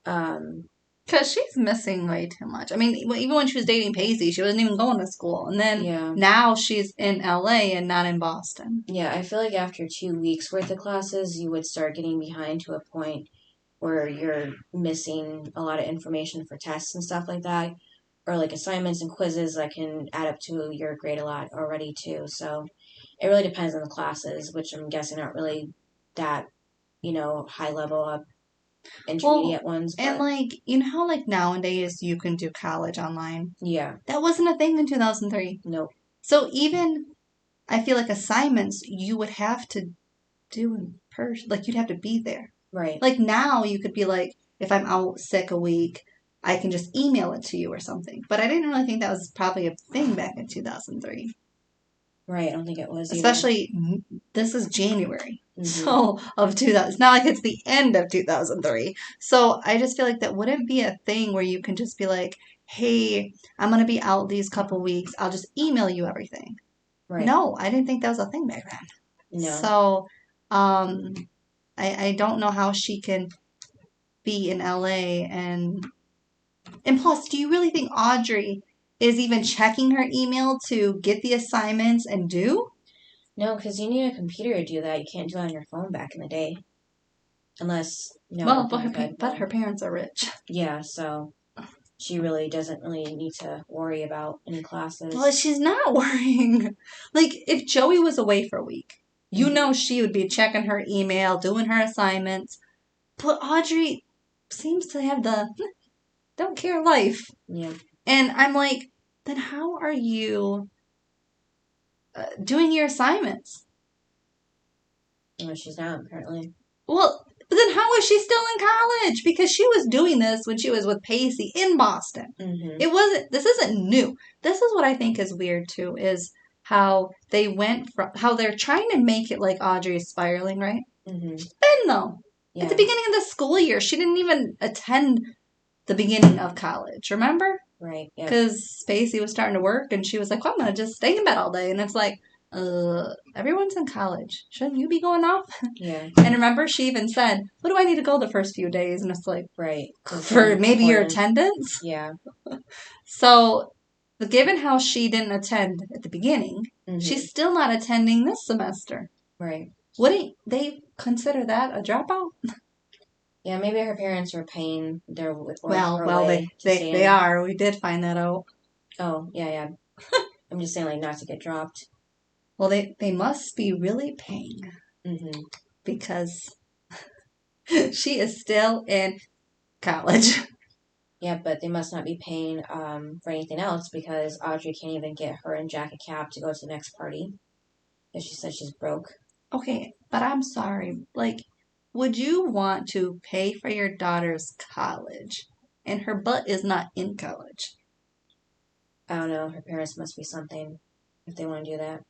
Because she's missing way too much. I mean, even when she was dating Pacey, she wasn't even going to school. And then now she's in LA and not in Boston. Yeah, I feel like after 2 weeks worth of classes, you would start getting behind to a point where you're missing a lot of information for tests and stuff like that. Or assignments and quizzes that can add up to your grade a lot already too. So it really depends on the classes, which I'm guessing aren't really that, high level up. Intermediate ones. But... And how nowadays you can do college online? Yeah. That wasn't a thing in 2003. Nope. So even, I feel like assignments you would have to do in person. You'd have to be there. Right. Now you could be if I'm out sick a week, I can just email it to you or something. But I didn't really think that was probably a thing back in 2003. Right, I don't think it was either. Especially, this is January. So, of 2000. It's not like it's the end of 2003. So, I just feel like that wouldn't be a thing where you can just be like, hey, I'm going to be out these couple weeks. I'll just email you everything. Right. No, I didn't think that was a thing back then. No. So, I don't know how she can be in LA and plus, do you really think Audrey is even checking her email to get the assignments and do? No, because you need a computer to do that. You can't do it on your phone back in the day. Unless, Well, but her parents are rich. Yeah, so... she really doesn't really need to worry about any classes. Well, she's not worrying. Like, if Joey was away for a week, you know she would be checking her email, doing her assignments. But Audrey seems to have the don't care life. Yeah. And I'm like, then how are you doing your assignments? Well, she's not, apparently. Well, then how is she still in college? Because she was doing this when she was with Pacey in Boston. Mm-hmm. This isn't new. This is what I think is weird too, is how they went from, how they're trying to make it like Audrey is spiraling, right? Mm-hmm. She's been though. Yeah. At the beginning of the school year, she didn't even attend the beginning of college, remember? Right, yeah. Because Pacey was starting to work and she was like, well, I'm going to just stay in bed all day. And it's like, everyone's in college. Shouldn't you be going off? Yeah. And remember, she even said, what do I need to go the first few days? And it's like, right. For maybe your attendance? Yeah. So, given how she didn't attend at the beginning, she's still not attending this semester. Right. Wouldn't they consider that a dropout? Yeah, maybe her parents were paying their they are. We did find that out. Oh, yeah. I'm just saying, like, not to get dropped. Well, they must be really paying. Mm-hmm. Because she is still in college. Yeah, but they must not be paying for anything else because Audrey can't even get her and Jack a cab to go to the next party. Because she said she's broke. Okay, but I'm sorry. Like, would you want to pay for your daughter's college and her butt is not in college? I don't know. Her parents must be something if they want to do that.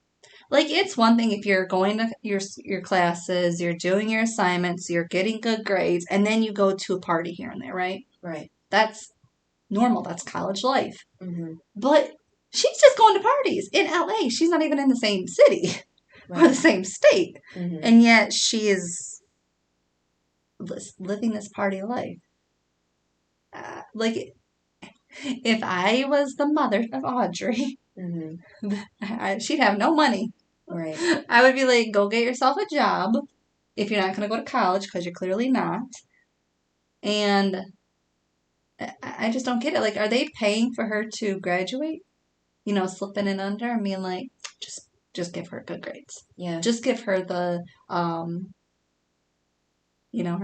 Like, it's one thing if you're going to your classes, you're doing your assignments, you're getting good grades, and then you go to a party here and there, right? Right. That's normal. That's college life. Mm-hmm. But she's just going to parties in LA. She's not even in the same city or the same state. Mm-hmm. And yet she is living this party life. Like, if I was the mother of Audrey, she'd have no money. Right. I would be like, go get yourself a job if you're not going to go to college, because you're clearly not. And I just don't get it. Like, are they paying for her to graduate? You know, slipping in under and being like, just give her good grades. Yeah. Just give her the, her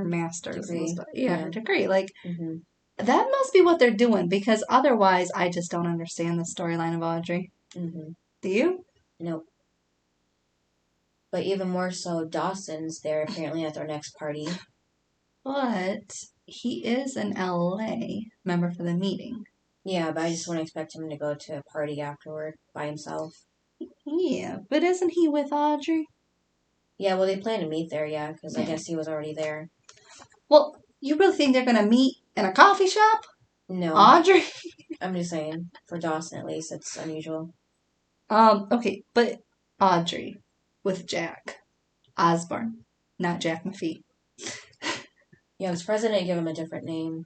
master's degree. And stuff. Yeah, her degree. Like, that must be what they're doing, because otherwise I just don't understand the storyline of Audrey. Mm-hmm. Do you? Nope. But even more so, Dawson's there apparently at their next party. But he is in LA, member for the meeting. Yeah, but I just wouldn't expect him to go to a party afterward by himself. Yeah, but isn't he with Audrey? Yeah, well, they plan to meet there, yeah, because I guess he was already there. Well, you really think they're going to meet in a coffee shop? No. Audrey? I'm just saying, for Dawson at least, it's unusual. Okay, but Audrey with Jack Osborne, not Jack McPhee. Yeah, I was president to give him a different name.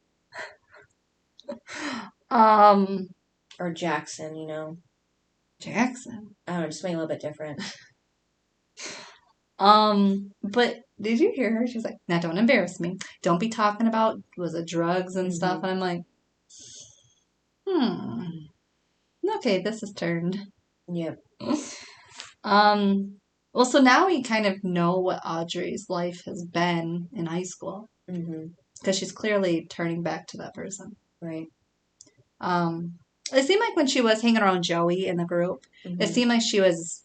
Or Jackson, you know. Jackson? I don't know, just make it a little bit different. But did you hear her? She was like, now don't embarrass me. Don't be talking about, was it drugs and stuff? And I'm like, okay, this is turned. Yep. Well, so now we kind of know what Audrey's life has been in high school. Because she's clearly turning back to that person. Right. It seemed like when she was hanging around Joey in the group, it seemed like she was,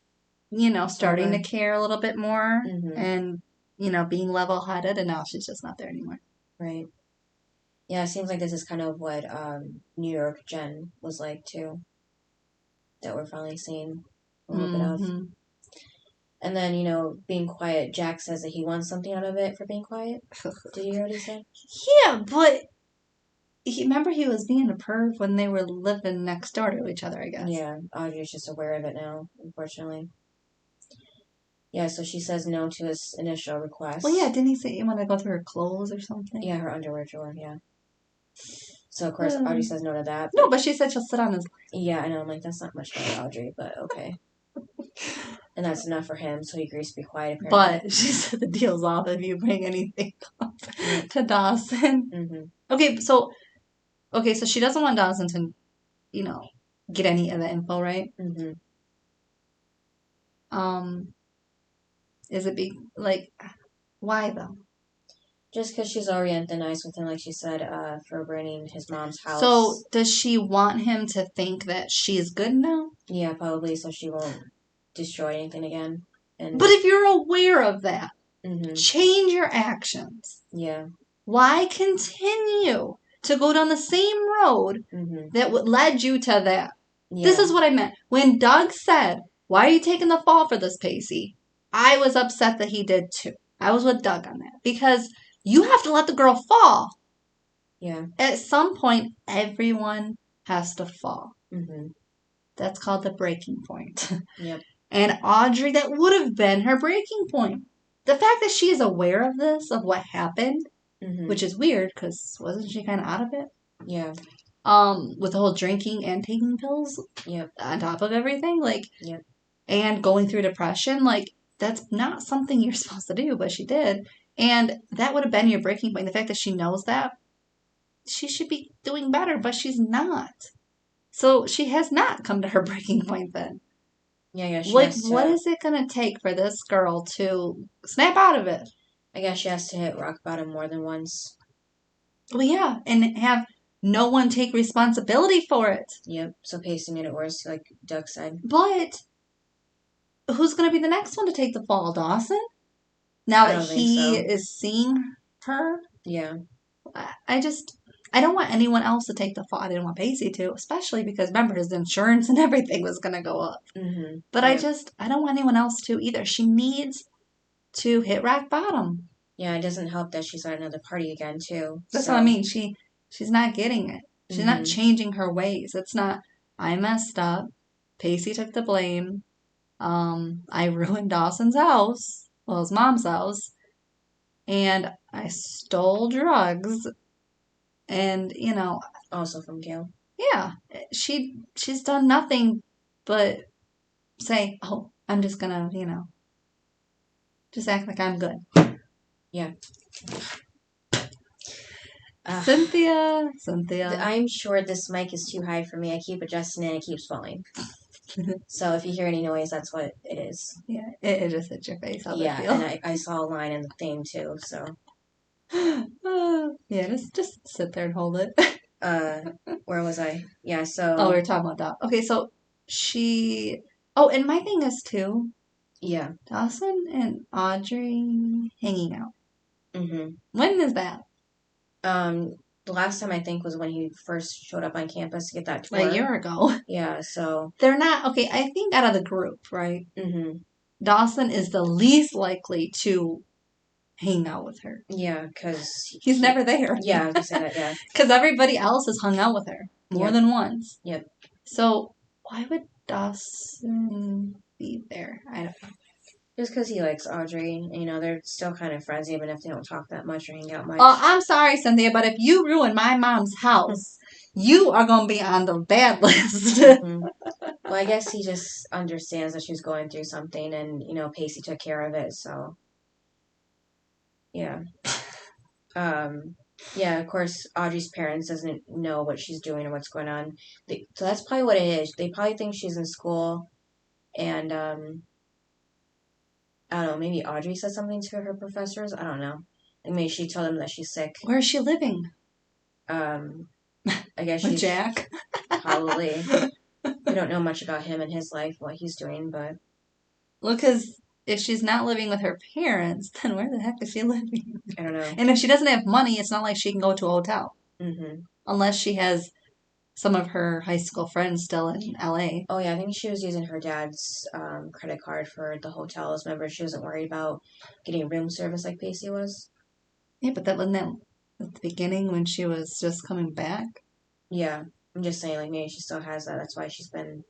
starting to care a little bit more and, being level-headed, and now she's just not there anymore. Right. Yeah, it seems like this is kind of what New York Jen was like, too. That we're finally seeing a little bit of. And then, being quiet, Jack says that he wants something out of it for being quiet. Did you hear what he said? Yeah, but remember he was being a perv when they were living next door to each other, I guess. Yeah, Audrey's just aware of it now, unfortunately. Yeah, so she says no to his initial request. Well, yeah, didn't he say you want to go through her clothes or something? Yeah, her underwear drawer, yeah. So, of course, Audrey says no to that. No, but she said she'll sit on his... Yeah, I know. I'm like, that's not much for Audrey, but okay. And that's enough for him, so he agrees to be quiet, apparently. But she said the deal's off if you bring anything to Dawson. Okay, so Okay, so she doesn't want Dawson to, get any of the info, right? Mm-hmm. Is it why though? Just because she's already on thin ice with him, like she said, for burning his mom's house. So does she want him to think that she's good now? Yeah, probably, so she won't destroy anything again. But if you're aware of that, mm-hmm. change your actions. Yeah. Why continue to go down the same road that led you to that? Yeah. This is what I meant. When Doug said, "Why are you taking the fall for this, Pacey?" I was upset that he did too. I was with Doug on that. Because you have to let the girl fall. Yeah. At some point, everyone has to fall. Mm-hmm. That's called the breaking point. Yep. And Audrey, that would have been her breaking point. The fact that she is aware of this, of what happened, which is weird because wasn't she kind of out of it? Yeah. With the whole drinking and taking pills. Yep. On top of everything, Yep. And going through depression, that's not something you're supposed to do, but she did, and that would have been your breaking point. The fact that she knows that she should be doing better, but she's not. So she has not come to her breaking point then. Yeah. What is it gonna take for this girl to snap out of it? I guess she has to hit rock bottom more than once. Well, yeah, and have no one take responsibility for it. Yep. So Pacey made it worse, like Doug said. But who's going to be the next one to take the fall? Dawson? Now that he is seeing her? Yeah. I don't want anyone else to take the fall. I didn't want Pacey to, especially because, remember, his insurance and everything was going to go up. Mm-hmm. But yeah. I don't want anyone else to either. She needs to hit rock bottom. Yeah, it doesn't help that she's at another party again, too. That's what I mean. She's not getting it. She's not changing her ways. It's not, I messed up. Pacey took the blame. I ruined Dawson's house. Well, his mom's house. And I stole drugs. And, also from Gail. Yeah. She's done nothing but say, "Oh, I'm just gonna, just act like I'm good." Yeah. Cynthia. I'm sure this mic is too high for me. I keep adjusting it and it keeps falling. So if you hear any noise, that's what it is. Yeah, it just hit your face. Yeah, and I saw a line in the thing too, so. Yeah, just sit there and hold it. Where was I? Yeah, so. Oh, we were talking about that. Okay, so Oh, and my thing is too. Yeah. Dawson and Audrey hanging out. Mm-hmm. When is that? The last time I think was when he first showed up on campus to get that tour. A year ago. Yeah, so. They're not, okay, I think out of the group, right? Mm-hmm. Dawson is the least likely to hang out with her. Yeah, because... He's never there. Yeah, I was going to say that, yeah. Because everybody else has hung out with her more than once. Yep. So, why would Dawson be there? I don't know. Just because he likes Audrey. They're still kind of friends, even if they don't talk that much or hang out much. I'm sorry, Cynthia, but if you ruin my mom's house, you are going to be on the bad list. Mm-hmm. Well, I guess he just understands that she's going through something, and, Pacey took care of it, so. Yeah. Yeah, of course, Audrey's parents doesn't know what she's doing or what's going on. So that's probably what it is. They probably think she's in school, and, I don't know, maybe Audrey said something to her professors. I don't know. Like maybe she told them that she's sick. Where is she living? I guess with she's... Jack? Probably. We don't know much about him and his life, what he's doing, but... Well, because if she's not living with her parents, then where the heck is she living? I don't know. And if she doesn't have money, it's not like she can go to a hotel. Mm-hmm. Unless she has some of her high school friends still in L.A. Oh, yeah, I think she was using her dad's credit card for the hotels. Remember, she wasn't worried about getting room service like Pacey was. Yeah, but that wasn't that at the beginning when she was just coming back? Yeah, I'm just saying, like, maybe she still has that. That's why she's been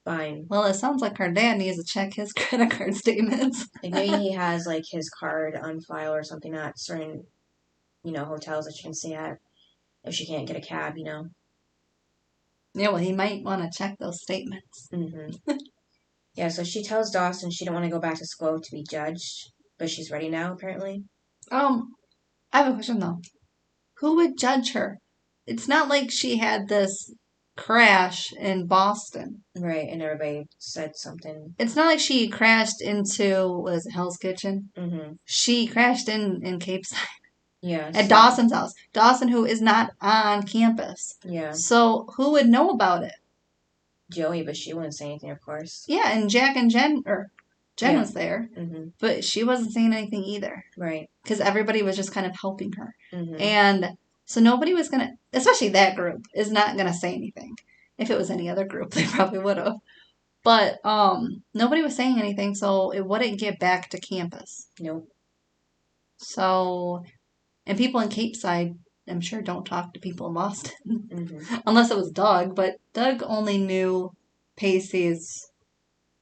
fine. Well, it sounds like her dad needs to check his credit card statements. Like, maybe he has, like, his card on file or something at certain, hotels that she can stay at if she can't get a cab, Yeah, well, he might want to check those statements. Mm-hmm. Yeah, so she tells Dawson she don't want to go back to school to be judged, but she's ready now, apparently. I have a question, though. Who would judge her? it's not like she had this crash in Boston. Right, and everybody said something. It's not like she crashed into, what is it, Hell's Kitchen? Mm-hmm. She crashed in Cape Side. Yeah. At Dawson's house. Dawson, who is not on campus. Yeah. So who would know about it? Joey, but she wouldn't say anything, of course. Yeah, and Jack and Jen was there, but she wasn't saying anything either. Right. Because everybody was just kind of helping her. Mm-hmm. And so nobody was going to, especially that group, is not going to say anything. If it was any other group, they probably would have. But nobody was saying anything, so it wouldn't get back to campus. Nope. So, and people in Cape Side, I'm sure, don't talk to people in Boston. Mm-hmm. Unless it was Doug, but Doug only knew Pacey's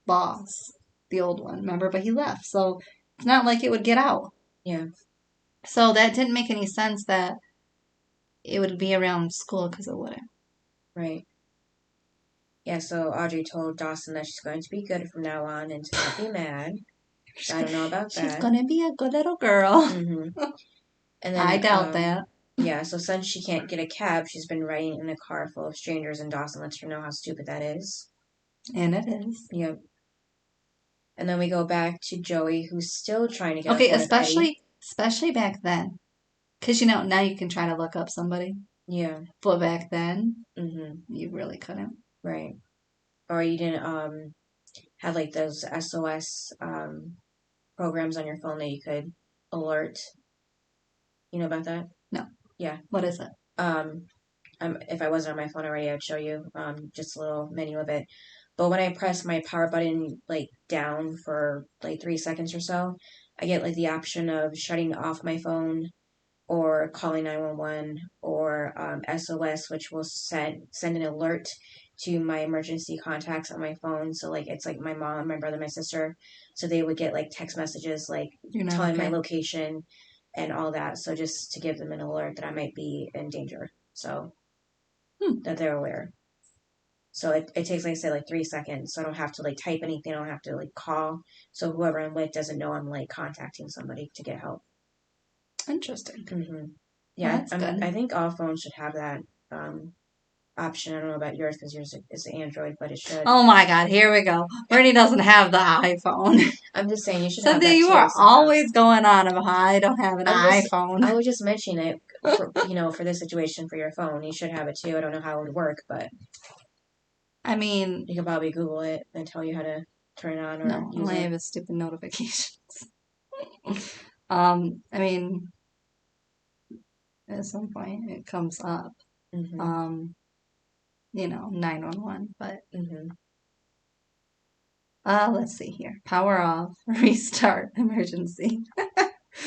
boss, the old one, remember? But he left, so it's not like it would get out. Yeah. So that didn't make any sense that it would be around school, because it wouldn't. Right. Yeah, so Audrey told Dawson that she's going to be good from now on and to not be mad. I don't know about that. She's going to be a good little girl. Mm-hmm. And then, I doubt that. Yeah, so since she can't get a cab, she's been riding in a car full of strangers, and Dawson lets her know how stupid that is. And it is. Yep. And then we go back to Joey, who's still trying to get Okay, a hold of Eddie. especially back then. Because, you know, now you can try to look up somebody. Yeah. But back then, Mm-hmm. you really couldn't. Right. Or you didn't have like those SOS programs on your phone that you could alert. You know about that? No. Yeah. What is it? If I wasn't on my phone already, I'd show you just a little menu of it. But when I press my power button like down for like 3 seconds or so, I get like the option of shutting off my phone or calling 911 or SOS, which will send an alert to my emergency contacts on my phone. So like it's like my mom, my brother, my sister. So they would get like text messages like telling my location and all that. So just to give them an alert that I might be in danger. So that they're aware. So it takes, like I said, like 3 seconds. So I don't have to like type anything. I don't have to like call. So whoever I'm with doesn't know I'm like contacting somebody to get help. Interesting. Mm-hmm. Yeah, that's good. I think all phones should have that option. I don't know about yours because yours is Android, but it should. Oh my God, here we go. Brittany doesn't have the iPhone. I'm just saying you should Cynthia, have that you too. are always going on about how I don't have an iPhone. I was just mentioning it, for this situation for your phone. You should have it too. I don't know how it would work, but I mean, you could probably Google it and tell you how to turn it on or no, use I it. have stupid notifications. I mean, at some point it comes up. Mm-hmm. 911, but Mm-hmm. let's see here. Power off, restart, emergency.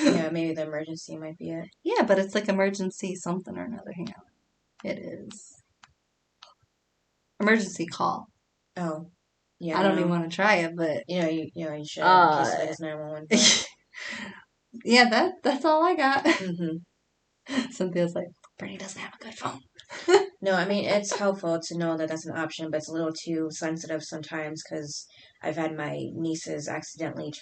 Yeah, maybe the emergency might be it. Yeah, but it's like emergency something or another. Hang on. It is emergency call. Oh, yeah. I don't even want to try it, but you should in case it is 911. Yeah, that's all I got. Mm-hmm. Cynthia's like, Brittany doesn't have a good phone. No, I mean, it's helpful to know that that's an option, but it's a little too sensitive sometimes because I've had my nieces accidentally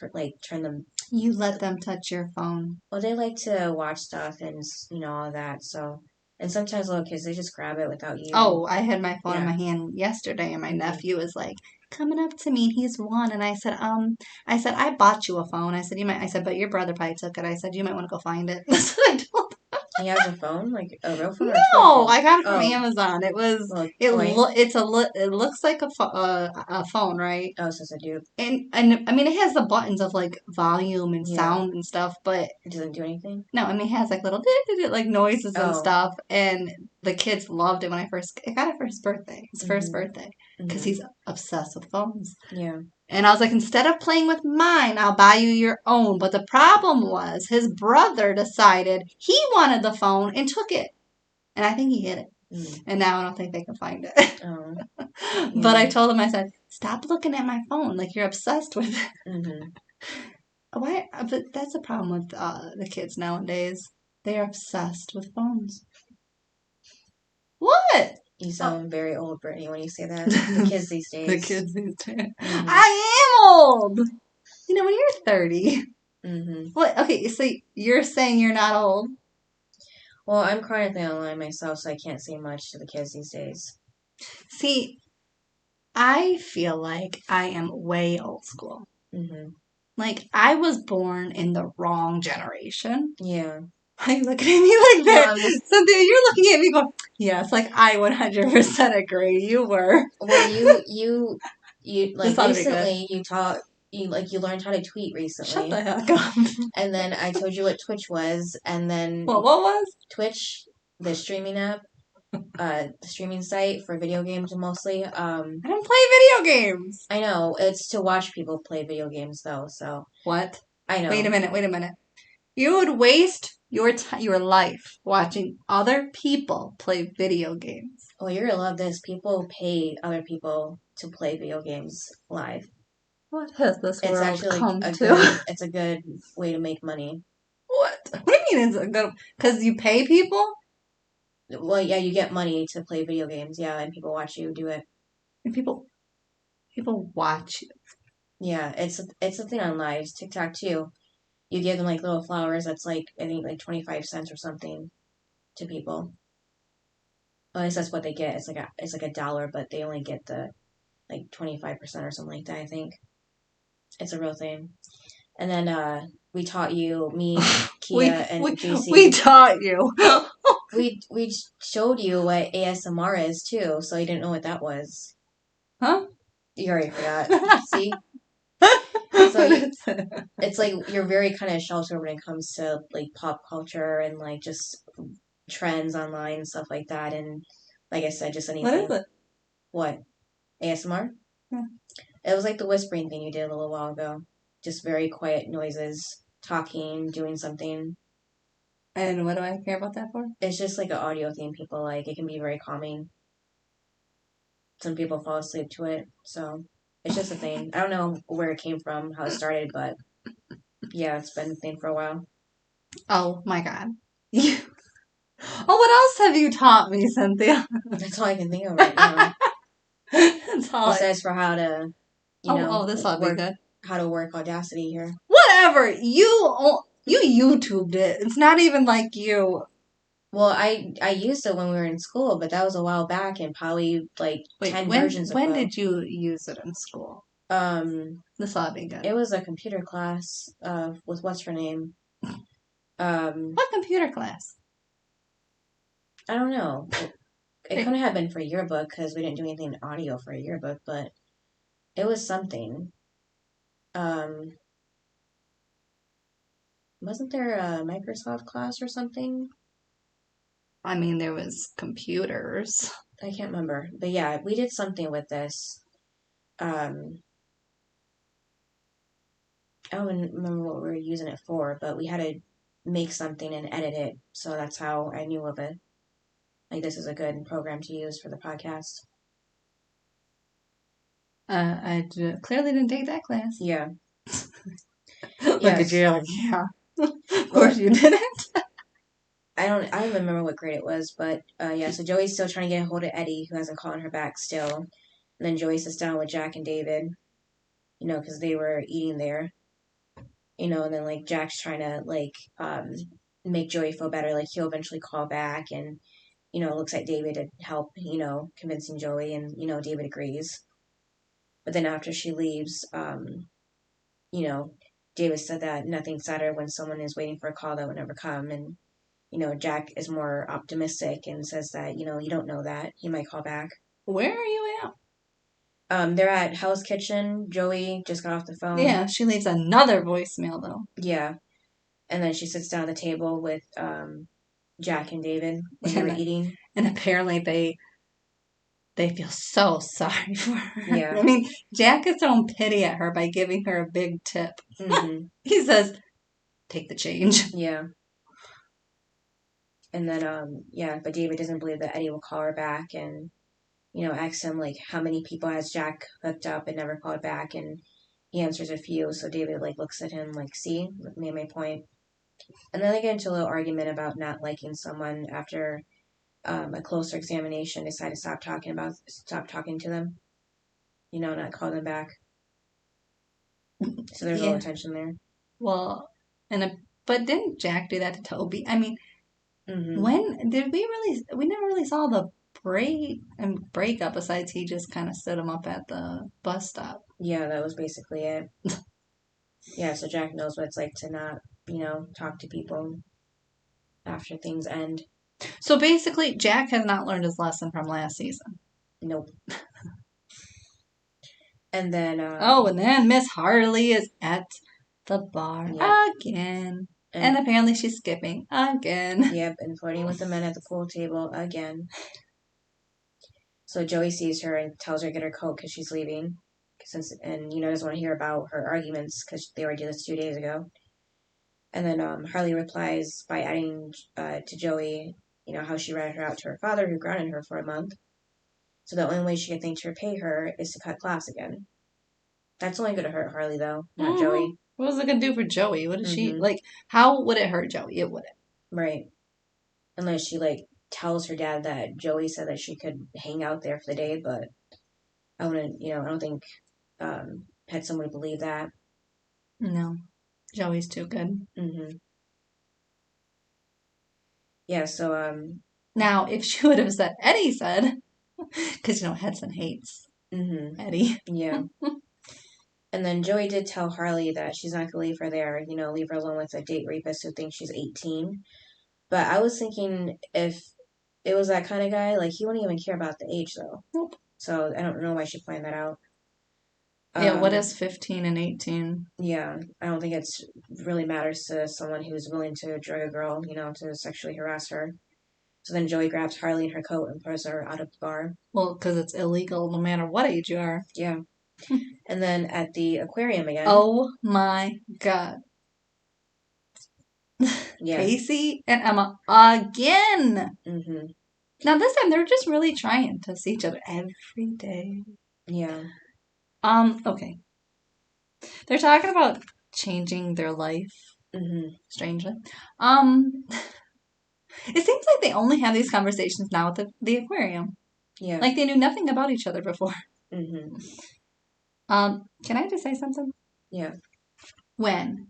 turn them. You let them touch your phone. Well, they like to watch stuff and, all that, so. And sometimes little kids, they just grab it without you. Oh, I had my phone in my hand yesterday, and my nephew was like coming up to me. He's 1, and I said, I bought you a phone. I said, but your brother probably took it. I said, you might want to go find it. That's what I told him. He has a phone, like a real phone. No, I got it from Amazon. It was it looks like a phone, right? Oh, so it's a dupe. And I mean, it has the buttons of like volume and sound and stuff, but it doesn't do anything. No, I mean, it has like little like noises and stuff. And the kids loved it when I got it for his birthday. His first birthday, because he's obsessed with phones. Yeah. And I was like, instead of playing with mine, I'll buy you your own. But the problem was his brother decided he wanted the phone and took it. And I think he hid it. And now I don't think they can find it. Oh. Yeah. But I told him, I said, stop looking at my phone. Like, you're obsessed with it. Mm-hmm. Why? But that's a problem with the kids nowadays. They're obsessed with phones. What? You sound very old, Brittany, when you say that. The kids these days. The kids these days. Mm-hmm. I am old. When you're 30. Mm-hmm. What? Okay, so you're saying you're not old? Well, I'm chronically online myself, so I can't say much to the kids these days. See, I feel like I am way old school. Mm-hmm. Like, I was born in the wrong generation. Yeah. Why are you looking at me like that? No, I'm just... Cynthia, you're looking at me going, yes, like I 100% agree. You were. Well, you This like ought to be good. recently you learned how to tweet Shut recently. the heck up. And then I told you what Twitch was, and then What was? Twitch, the streaming app, the streaming site for video games mostly. I don't play video games. I know, it's to watch people play video games though, so What? I know. Wait a minute. You would waste your life watching other people play video games. Oh, you're gonna love this. People pay other people to play video games live. What has this It's world actually come a to? good, it's a good way to make money. What? What do you mean it's a good? Because you pay people? Well, yeah, you get money to play video games, yeah, and people watch you do it. And people watch you. Yeah, it's a thing on lives. TikTok too. You give them like little flowers. That's like I think like 25 cents or something to people. Well, at least that's what they get. It's like $1, but they only get the like 25% or something like that. I think it's a real thing. And then we taught you, me, Kia, and JC. We taught you. We showed you what ASMR is too, so you didn't know what that was. Huh? You already forgot. See? So it's like you're very kind of sheltered when it comes to like pop culture and like just trends online and stuff like that. And like I said, just anything. What is it? What? ASMR? Yeah. It was like the whispering thing you did a little while ago. Just very quiet noises, talking, doing something. And what do I care about that for? It's just like an audio thing people like. It can be very calming. Some people fall asleep to it, so it's just a thing. I don't know where it came from, how it started, but yeah, it's been a thing for a while. Oh my god. Oh, what else have you taught me, Cynthia? That's all I can think of right now. That's all. Besides for how to, this ought to be good. How to work Audacity here. Whatever. You YouTubed it. It's not even like you. Well, I used it when we were in school, but that was a while back and probably like 10 versions ago. When did you use it in school? This ought to be good. It was a computer class with what's her name? What computer class? I don't know. It couldn't have been for a yearbook because we didn't do anything audio for a yearbook, but it was something. Wasn't there a Microsoft class or something? I mean, there was computers. I can't remember. But yeah, we did something with this. I don't even remember what we were using it for, but we had to make something and edit it. So that's how I knew of it. Like, this is a good program to use for the podcast. I clearly didn't take that class. Yeah. Look at you. Like, yeah. Of course you didn't. I don't remember what grade it was, but yeah, so Joey's still trying to get a hold of Eddie, who hasn't called her back still. And then Joey sits down with Jack and David, because they were eating there. And then like Jack's trying to like make Joey feel better, like he'll eventually call back and looks at David to help, convincing Joey, and David agrees. But then after she leaves, David said that nothing's sadder when someone is waiting for a call that would never come, and Jack is more optimistic and says that, you don't know that. He might call back. Where are you at? They're at Hell's Kitchen. Joey just got off the phone. Yeah, she leaves another voicemail, though. Yeah. And then she sits down at the table with Jack and David when they were eating. And apparently they feel so sorry for her. Yeah. I mean, Jack is throwing pity at her by giving her a big tip. Mm-hmm. He says, take the change. Yeah. And then, but David doesn't believe that Eddie will call her back and, asks him, like, how many people has Jack hooked up and never called back? And he answers a few. So David, like, looks at him like, see, made my point. And then they get into a little argument about not liking someone after a closer examination, decide to stop talking to them. Not call them back. So there's a little tension there. Well, but didn't Jack do that to Toby? I mean, Mm-hmm. When did we never really saw the breakup besides he just kind of stood him up at the bus stop. Yeah, that was basically it. Yeah, so Jack knows what it's like to not, talk to people after things end. So basically, Jack has not learned his lesson from last season. Nope. And then, and then Miss Harley is at the bar again. And apparently she's skipping again. Yep, and flirting with the men at the pool table again. So Joey sees her and tells her to get her coat because she's leaving. And doesn't want to hear about her arguments because they already did this 2 days ago. And then Harley replies by adding to Joey, how she ratted her out to her father who grounded her for a month. So the only way she could think to repay her is to cut class again. That's only going to hurt Harley, though, not Joey. What was it going to do for Joey? What is she, how would it hurt Joey? It wouldn't. Right. Unless she, tells her dad that Joey said that she could hang out there for the day, but I wouldn't, I don't think Petson would believe that. No. Joey's too good. Mm-hmm. Yeah, so, now, if she would have said, Eddie said, because, Hudson hates Eddie. Yeah. And then Joey did tell Harley that she's not going to leave her there, leave her alone with a date rapist who thinks she's 18. But I was thinking if it was that kind of guy, he wouldn't even care about the age, though. Nope. So I don't know why she'd find that out. Yeah, what is 15 and 18? Yeah, I don't think it really matters to someone who's willing to drug a girl, to sexually harass her. So then Joey grabs Harley in her coat and throws her out of the bar. Well, because it's illegal no matter what age you are. Yeah. And then at the aquarium again. Oh my God. Yeah. Pacey and Emma again. Mm-hmm. Now this time they're just really trying to see each other every day. Yeah. Okay. They're talking about changing their life. Mm-hmm. Strangely. It seems like they only have these conversations now at the aquarium. Yeah. Like they knew nothing about each other before. Mm-hmm. Can I just say something? Yeah. When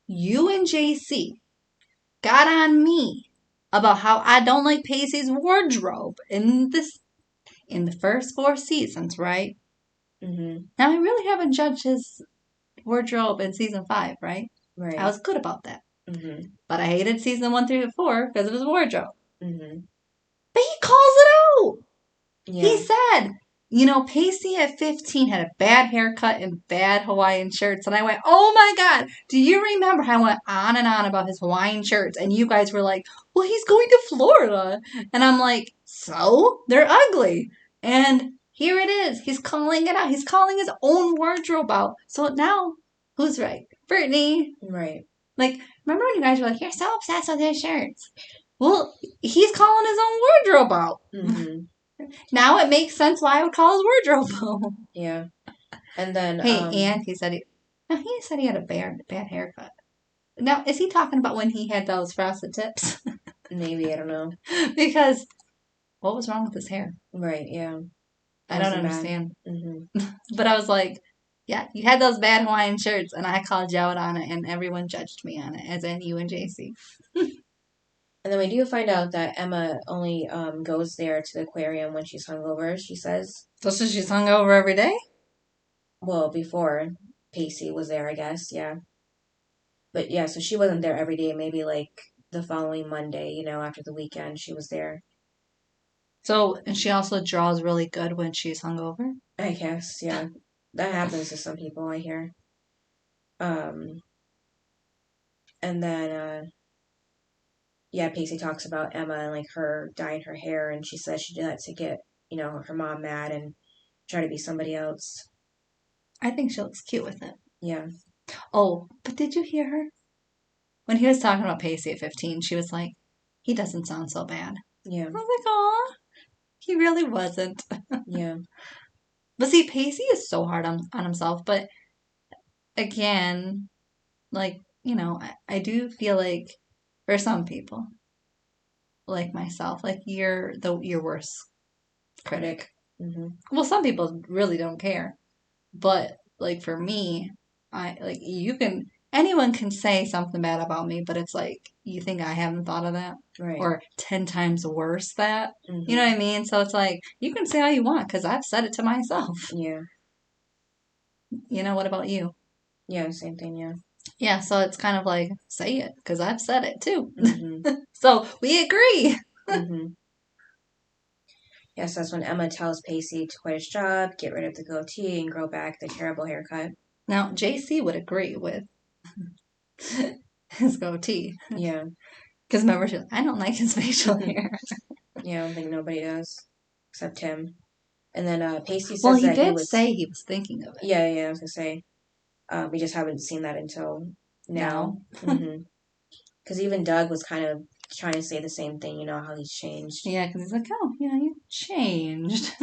you and JC got on me about how I don't like Pacey's wardrobe in the first 4 seasons, right? Mm-hmm. Now I really haven't judged his wardrobe in season 5, right? Right. I was good about that. Mm-hmm. But I hated season 1 through 4 because of his wardrobe. Mm-hmm. But he calls it out. Yeah. He said, Pacey at 15 had a bad haircut and bad Hawaiian shirts. And I went, oh my God, do you remember how I went on and on about his Hawaiian shirts? And you guys were like, well, he's going to Florida. And I'm like, so? They're ugly. And here it is. He's calling it out. He's calling his own wardrobe out. So now, who's right? Brittany. Right. Remember when you guys were like, you're so obsessed with his shirts? Well, he's calling his own wardrobe out. Mm-hmm. Now it makes sense why I would call his wardrobe out. Yeah. And then... and he said he had a bad haircut. Now, is he talking about when he had those frosted tips? Maybe, I don't know. Because what was wrong with his hair? Right, yeah. I don't understand. Mm-hmm. But I was like, yeah, you had those bad Hawaiian shirts, and I called you out on it, and everyone judged me on it, as in you and JC. And then we do find out that Emma only goes there to the aquarium when she's hungover, she says. So she's hungover every day? Well, before Pacey was there, I guess, yeah. But yeah, so she wasn't there every day. Maybe the following Monday, after the weekend, she was there. So, and she also draws really good when she's hungover? I guess, yeah. That happens to some people, I hear. And then, yeah, Pacey talks about Emma and her dyeing her hair, and she says she did that to get, her mom mad and try to be somebody else. I think she looks cute with it. Yeah. Oh, but did you hear her? When he was talking about Pacey at 15, she was like, he doesn't sound so bad. Yeah. I was like, aw, he really wasn't. Yeah. But see, Pacey is so hard on himself, but again, I do feel like for some people, like myself, you're your worst critic. Mm-hmm. Well, some people really don't care. But for me, you can anyone can say something bad about me, but it's like, you think I haven't thought of that? Right. Or 10 times worse that? Mm-hmm. You know what I mean? So it's like, you can say all you want because I've said it to myself. Yeah. You know, what about you? Yeah, same thing, yeah. Yeah, so it's kind of like, say it because I've said it too. Mm-hmm. So we agree. Mm-hmm. Yes, that's when Emma tells Pacey to quit his job, get rid of the goatee, and grow back the terrible haircut. Now, JC would agree with his goatee. Yeah. Because remember, she's like, I don't like his facial hair. Yeah, I don't think nobody does, except him. And then Pacey says Well, he that did say he was thinking of it. Yeah, I was going to say. We just haven't seen that until now. Because even Doug was kind of trying to say the same thing, you know, how he's changed. Yeah, because he's like, oh, you changed.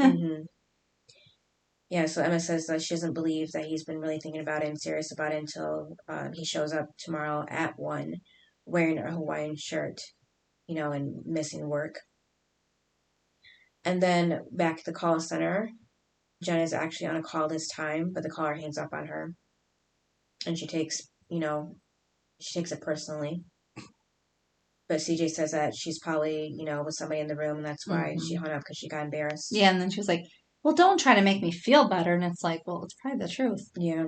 Yeah, so Emma says that she doesn't believe that he's been really thinking about it and serious about it until he shows up tomorrow at 1 wearing a Hawaiian shirt, you know, and missing work. And then back at the call center, Jen is actually on a call this time, but the caller hangs up on her. And she takes it personally. But CJ says that she's probably, with somebody in the room, and that's why she hung up, because she got embarrassed. Yeah, and then she was like, well, don't try to make me feel better. And it's like, well, it's probably the truth. Yeah.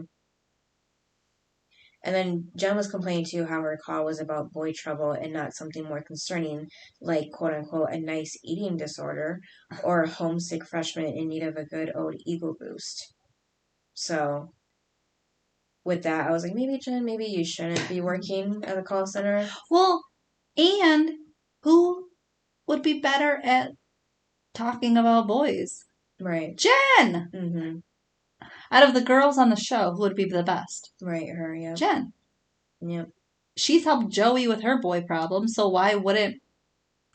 And then Jen was complaining too how her call was about boy trouble and not something more concerning, like quote unquote a nice eating disorder or a homesick freshman in need of a good old ego boost. So with that, I was like, maybe Jen, maybe you shouldn't be working at a call center. Well, and who would be better at talking about boys? Right. Jen! Mm-hmm. Out of the girls on the show, who would be the best? Right, her, yeah. Jen. Yep. She's helped Joey with her boy problem, so why wouldn't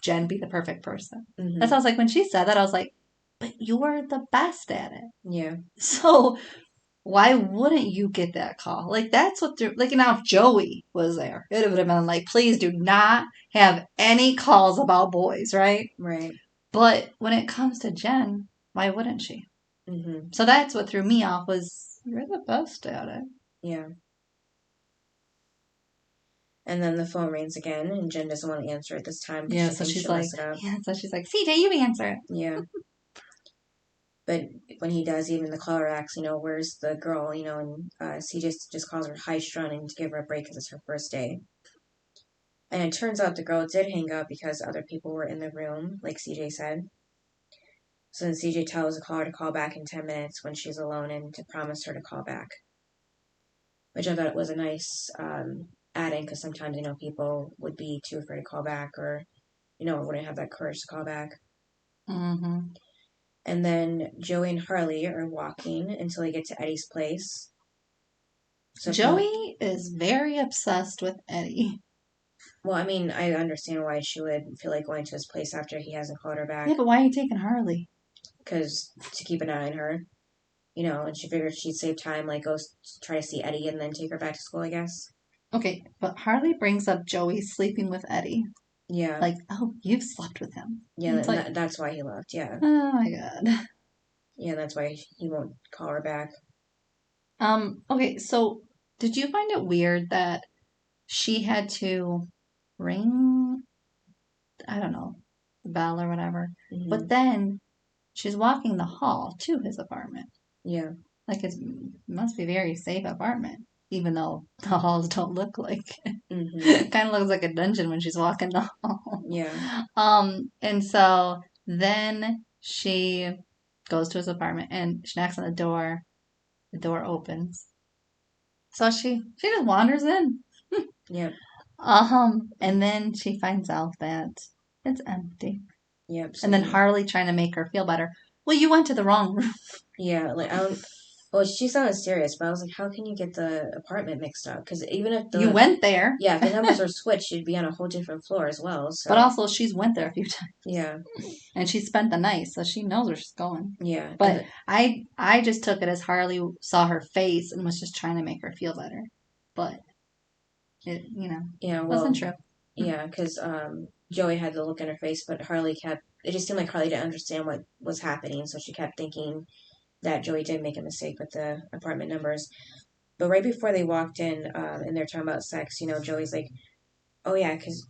Jen be the perfect person? Mm-hmm. That's how I was like, when she said that, I was like, but you're the best at it. Yeah. So why wouldn't you get that call? Like, that's what they're, like, now if Joey was there, it would have been like, please do not have any calls about boys, right? Right. But when it comes to Jen, why wouldn't she? Mm-hmm. So that's what threw me off was, you're the best at it. Yeah. And then the phone rings again, and Jen doesn't want to answer it this time. Yeah, so she's like, CJ, you answer it. Yeah. But when he does, even the caller asks, where's the girl, and CJ just calls her high-strung and to give her a break because it's her first day. And it turns out the girl did hang up because other people were in the room, like CJ said. So then CJ tells the caller to call back in 10 minutes when she's alone and to promise her to call back. Which I thought was a nice add-in, because sometimes, people would be too afraid to call back or, wouldn't have that courage to call back. Mm-hmm. And then Joey and Harley are walking until they get to Eddie's place. So Joey is very obsessed with Eddie. Well, I mean, I understand why she would feel like going to his place after he hasn't called her back. Yeah, but why are you taking Harley? Because to keep an eye on her, and she figured she'd save time, like go try to see Eddie and then take her back to school, I guess. Okay, but Harley brings up Joey sleeping with Eddie. Yeah. Like, oh, you've slept with him. Yeah, that's why he left, yeah. Oh my god. Yeah, that's why he won't call her back. Okay, so did you find it weird that she had to ring, I don't know, the bell or whatever, but then she's walking the hall to his apartment? Yeah. Like, it must be a very safe apartment, even though the halls don't look like it. It kind of looks like a dungeon when she's walking the hall. Yeah. And so then she goes to his apartment and she knocks on the door. The door opens. So she just wanders in. Yep. And then she finds out that it's empty. Yep. And then Harley trying to make her feel better. Well, you went to the wrong room. Yeah, like well, she sounded serious, but I was like, how can you get the apartment mixed up? Because even if you went there, yeah, if the numbers are switched, you'd be on a whole different floor as well. So. But also, she's went there a few times. Yeah. And she spent the night, so she knows where she's going. Yeah. But I just took it as Harley saw her face and was just trying to make her feel better. But it, wasn't true. Yeah, because Joey had the look in her face, but Harley it just seemed like Harley didn't understand what was happening, so she kept thinking that Joey did make a mistake with the apartment numbers. But right before they walked in, and they're talking about sex, Joey's like, "Oh yeah, because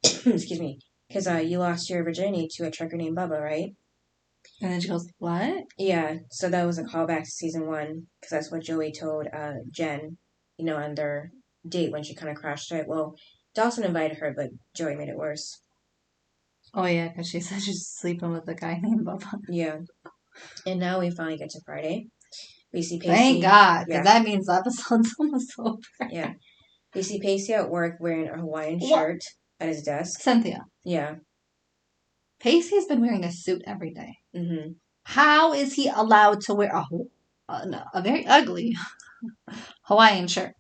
excuse me, because you lost your virginity to a trucker named Bubba, right?" And then she goes, "What?" Yeah, so that was a callback to season 1, because that's what Joey told Jen, on their date when she kind of crashed it. Well, Dawson invited her, but Joey made it worse. Oh yeah, because she said she's sleeping with a guy named Bubba. Yeah. And now we finally get to Friday. We see Pacey. Thank God, because Yeah. that means the episode's almost over. Yeah. We see Pacey at work wearing a Hawaiian shirt at his desk. Cynthia. Yeah. Pacey's been wearing a suit every day. Mm-hmm. How is he allowed to wear a very ugly Hawaiian shirt?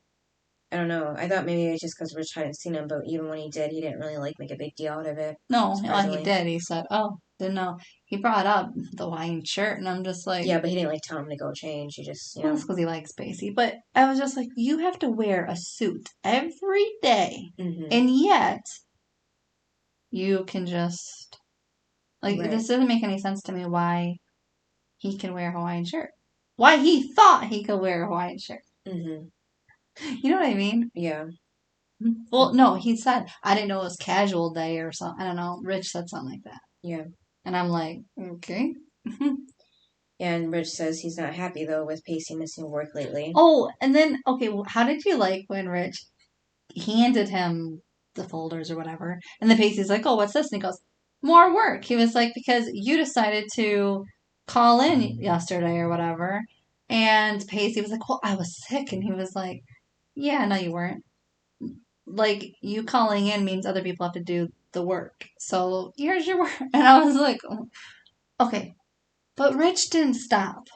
I don't know. I thought maybe it was just because Rich hadn't seen him, but even when he did, he didn't really make a big deal out of it. No, he did. He said, "Oh, didn't know." He brought up the Hawaiian shirt, and I'm just like, yeah, but he didn't tell him to go change. He just, well, that's because he likes Pacey. But I was just like, you have to wear a suit every day, and yet you can just this doesn't make any sense to me. Why he can wear a Hawaiian shirt? Why he thought he could wear a Hawaiian shirt? Mm-hmm. You know what I mean? Yeah. Well, no, he said, I didn't know it was casual day or something. I don't know. Rich said something like that. Yeah. And I'm like, okay. And Rich says he's not happy, though, with Pacey missing work lately. Oh, and then, okay, well, how did you like when Rich handed him the folders or whatever? And then Pacey's like, oh, what's this? And he goes, more work. He was like, because you decided to call in yesterday or whatever. And Pacey was like, well, I was sick. And he was like, yeah, no, you weren't. Like, you calling in means other people have to do the work. So here's your work. And I was like, okay. But Rich didn't stop.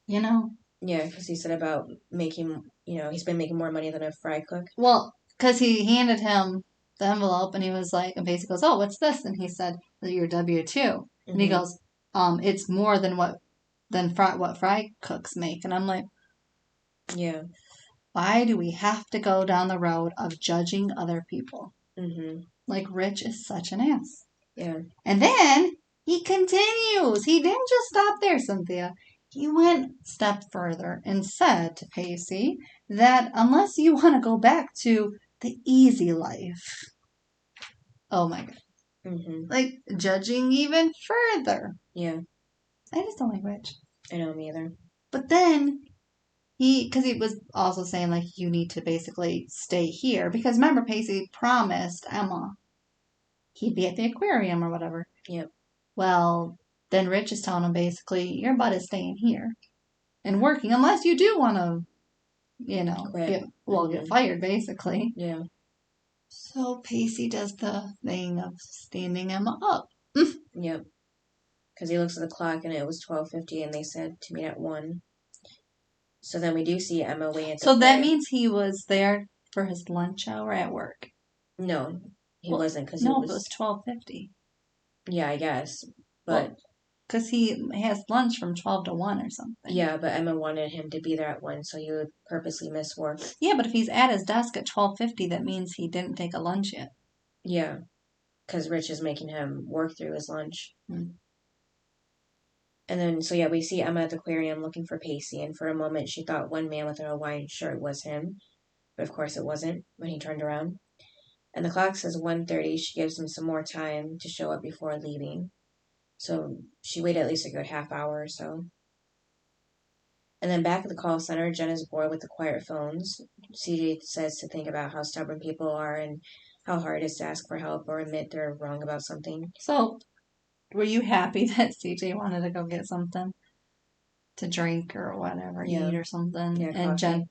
You know? Yeah, because he said about making, he's been making more money than a fry cook. Well, because he handed him the envelope and he was like, and basically goes, oh, what's this? And he said, your W-2. Mm-hmm. And he goes, it's more than what fry cooks make. And I'm like, yeah. Why do we have to go down the road of judging other people? Mm-hmm. Like, Rich is such an ass. Yeah. And then he continues. He didn't just stop there, Cynthia. He went a step further and said to Pacey that unless you want to go back to the easy life. Oh my God. Mm-hmm. Like, judging even further. Yeah. I just don't like Rich. I don't either. But then because he was also saying, like, you need to basically stay here. Because remember, Pacey promised Emma he'd be at the aquarium or whatever. Yep. Well, then Rich is telling him basically, your butt is staying here and working unless you do want to, get fired, basically. Yeah. So Pacey does the thing of standing Emma up. Yep. Because he looks at the clock and it was 12:50 and they said to meet at 1. So then we do see Emma waiting at the So that means he was there for his lunch hour at work. No, he wasn't. Because it was 12:50. Yeah, I guess. But because he has lunch from 12 to 1 or something. Yeah, but Emma wanted him to be there at 1, so he would purposely miss work. Yeah, but if he's at his desk at 12:50, that means he didn't take a lunch yet. Yeah, because Rich is making him work through his lunch. Mm. And then, so yeah, we see Emma at the aquarium looking for Pacey, and for a moment she thought one man with a Hawaiian shirt was him, but of course it wasn't when he turned around. And the clock says 1:30. She gives him some more time to show up before leaving. So she waited at least a good half hour or so. And then back at the call center, Jen is bored with the quiet phones. CJ says to think about how stubborn people are and how hard it is to ask for help or admit they're wrong about something. So, were you happy that CJ wanted to go get something to drink or whatever, eat or something? Yeah, and coffee.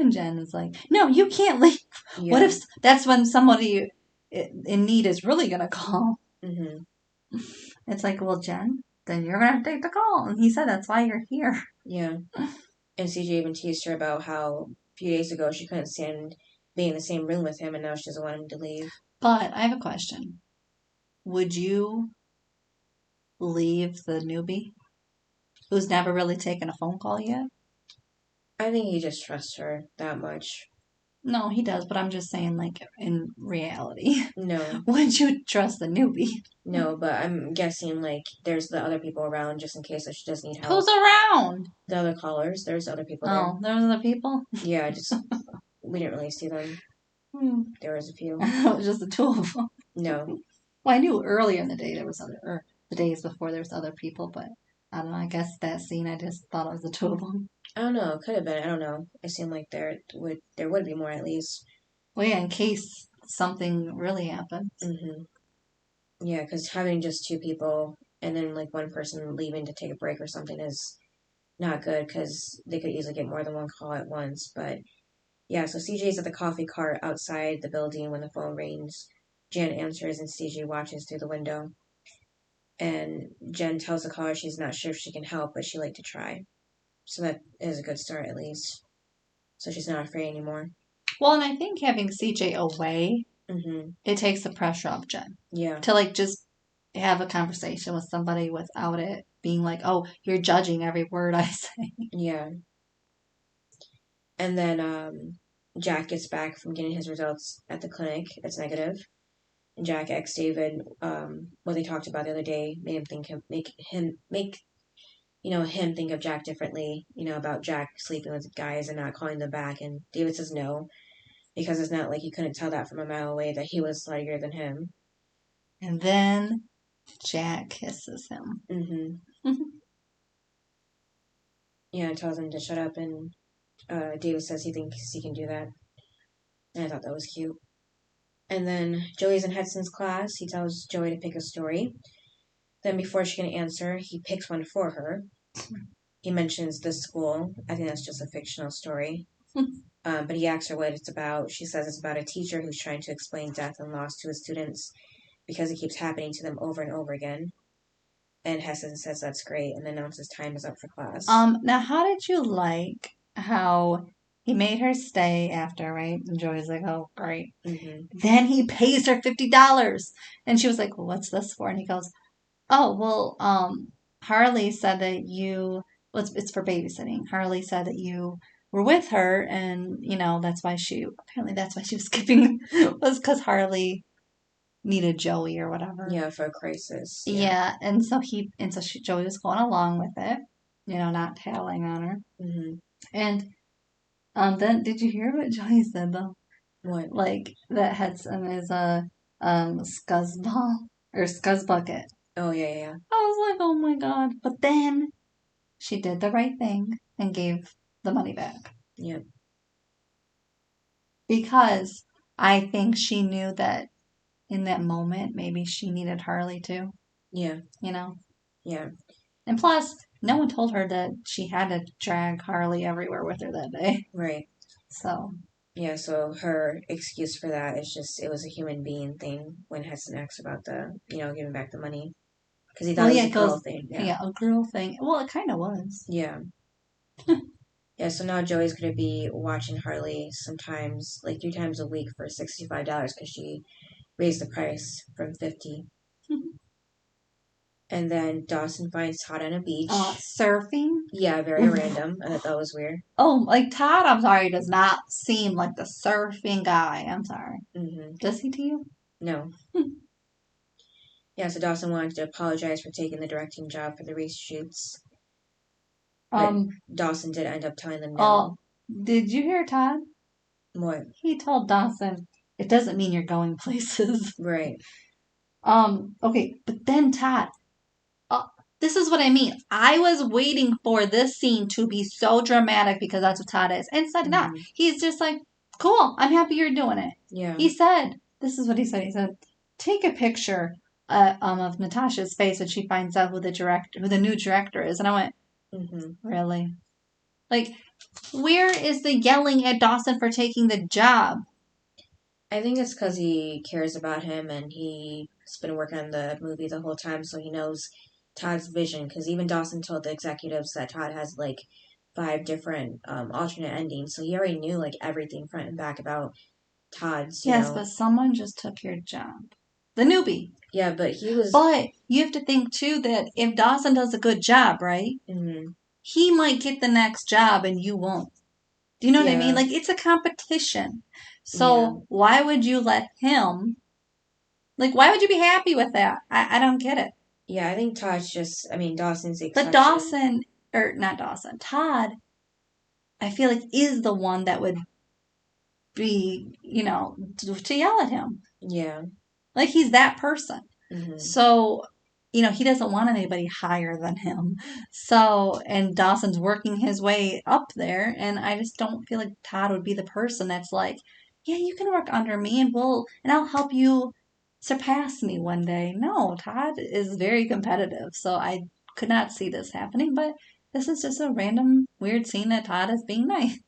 Jen is like, no, you can't leave. Yeah. What if that's when somebody in need is really going to call? Mm-hmm. It's like, well, Jen, then you're going to have to take the call. And he said, that's why you're here. Yeah. And CJ even teased her about how a few days ago she couldn't stand being in the same room with him and now she doesn't want him to leave. But I have a question. Would you leave the newbie who's never really taken a phone call yet? I think he just trusts her that much. No, he does, but I'm just saying, like, in reality. No. Would you trust the newbie? No, but I'm guessing, like, there's the other people around just in case if she does need help. Who's around? The other callers. There's other people there. Oh, there was other people? Yeah, we didn't really see them. There was a few. It was just the two of them. No. Well, I knew earlier in the day there was or the days before there was other people, but I don't know. I guess that scene, I just thought it was the two of them. I don't know. Could have been. I don't know. It seemed like there would be more at least. Well, yeah, in case something really happens. Mm-hmm. Yeah, because having just two people and then like one person leaving to take a break or something is not good because they could easily get more than one call at once. But yeah, so CJ's at the coffee cart outside the building when the phone rings. Jen answers and CJ watches through the window. And Jen tells the caller she's not sure if she can help, but she'd like to try. So that is a good start at least. So she's not afraid anymore. Well, and I think having CJ away, Mm-hmm. it takes the pressure off Jen. Yeah. To like just have a conversation with somebody without it being like, oh, you're judging every word I say. Yeah. And then Jack gets back from getting his results at the clinic. It's negative. And Jack asks David what they talked about the other day made him think make him think of Jack differently, about Jack sleeping with guys and not calling them back. And David says no, because it's not like he couldn't tell that from a mile away that he was sluttier than him. And then Jack kisses him. Mm-hmm. Yeah, tells him to shut up, and David says he thinks he can do that. And I thought that was cute. And then Joey's in Hudson's class. He tells Joey to pick a story. Then before she can answer, he picks one for her. He mentions the school. I think that's just a fictional story. But he asks her what it's about. She says it's about a teacher who's trying to explain death and loss to his students because it keeps happening to them over and over again. And Heston says that's great and announces time is up for class. Now, how did you like how he made her stay after, right? And Joey's like, oh, great. Mm-hmm. Then he pays her $50. And she was like, well, what's this for? And he goes, oh, well, Harley said that it's for babysitting. Harley said that you were with her and, that's why she was skipping, was because Harley needed Joey or whatever. Yeah, for a crisis. Yeah, and so Joey was going along with it, not tailing on her. Mm-hmm. And then did you hear what Joey said though? What? Like that Hudson is a scuzzball or scuzzbucket. Oh yeah. I was like, oh my god! But then she did the right thing and gave the money back. Yep. Because I think she knew that in that moment, maybe she needed Harley too. Yeah. Yeah. And plus, no one told her that she had to drag Harley everywhere with her that day. Right. So. Yeah, so her excuse for that is just it was a human being thing when Heston asked about the, giving back the money. Because he thought it was a girl thing. Yeah, a girl thing. Well, it kind of was. Yeah. Yeah, so now Joey's going to be watching Harley sometimes, like 3 times a week for $65 because she raised the price from $50. And then Dawson finds Todd on a beach. Surfing? Yeah, very random. I thought that was weird. Oh, like Todd, I'm sorry, does not seem like the surfing guy. I'm sorry. Mm-hmm. Does he to you? No. Yeah, so Dawson wanted to apologize for taking the directing job for the reshoots. But Dawson did end up telling them no. Oh, did you hear Todd? What? He told Dawson, it doesn't mean you're going places. Right. Okay, but then Todd, this is what I mean. I was waiting for this scene to be so dramatic because that's what Todd is. And instead not. He's just like, cool, I'm happy you're doing it. Yeah. He said, this is what he said. He said, take a picture of Natasha's face when she finds out who the new director is. And I went, really? Like, where is the yelling at Dawson for taking the job? I think it's because he cares about him and he's been working on the movie the whole time, so he knows Todd's vision. Because even Dawson told the executives that Todd has like 5 different alternate endings, so he already knew like everything front and back about Todd's. Yes, but someone just took your job. The newbie. Yeah, but he was. But you have to think too that if Dawson does a good job, right? Mm-hmm. He might get the next job and you won't. Do you know what I Yeah. mean? Like, it's a competition. So Yeah. why would you let him, like, why would you be happy with that? I don't get it. Yeah, I think Todd's just, I mean, Dawson's the But exception. Todd, I feel like is the one that would be, to yell at him. Yeah. Like, he's that person. Mm-hmm. So, he doesn't want anybody higher than him. So, and Dawson's working his way up there, and I just don't feel like Todd would be the person that's like, yeah, you can work under me and I'll help you surpass me one day. No, Todd is very competitive. So I could not see this happening, but this is just a random weird scene that Todd is being nice.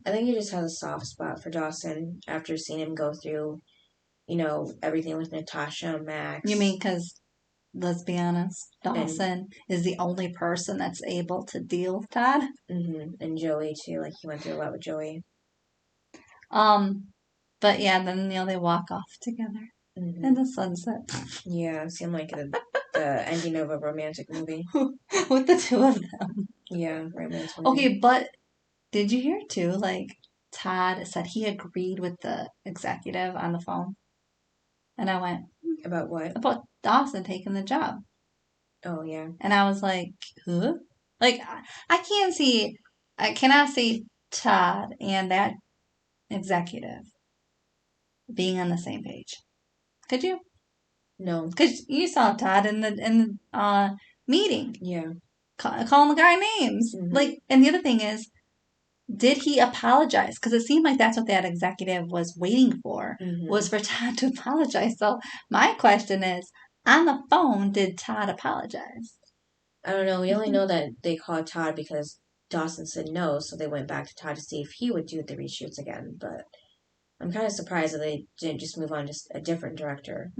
I think he just has a soft spot for Dawson after seeing him go through, everything with Natasha and Max. You mean because, let's be honest, Dawson is the only person that's able to deal with Todd. And Joey too. Like he went through a lot with Joey. But yeah, then they walk off together in the sunset. Yeah, it seemed like the ending of a romantic movie with the two of them. Yeah, romance movie. Okay, but did you hear too? Like Todd said he agreed with the executive on the phone, and I went about what? About Dawson taking the job. Oh yeah. And I was like, huh? Like I cannot see Todd and that executive being on the same page. Could you? No. Because you saw Todd in the meeting. Yeah. Calling the guy names. Like, and the other thing is, did he apologize? Because it seemed like that's what that executive was waiting for, was for Todd to apologize. So my question is, on the phone, did Todd apologize? I don't know. We only know that they called Todd because Dawson said no, so they went back to Todd to see if he would do the reshoots again. But I'm kind of surprised that they didn't just move on to a different director.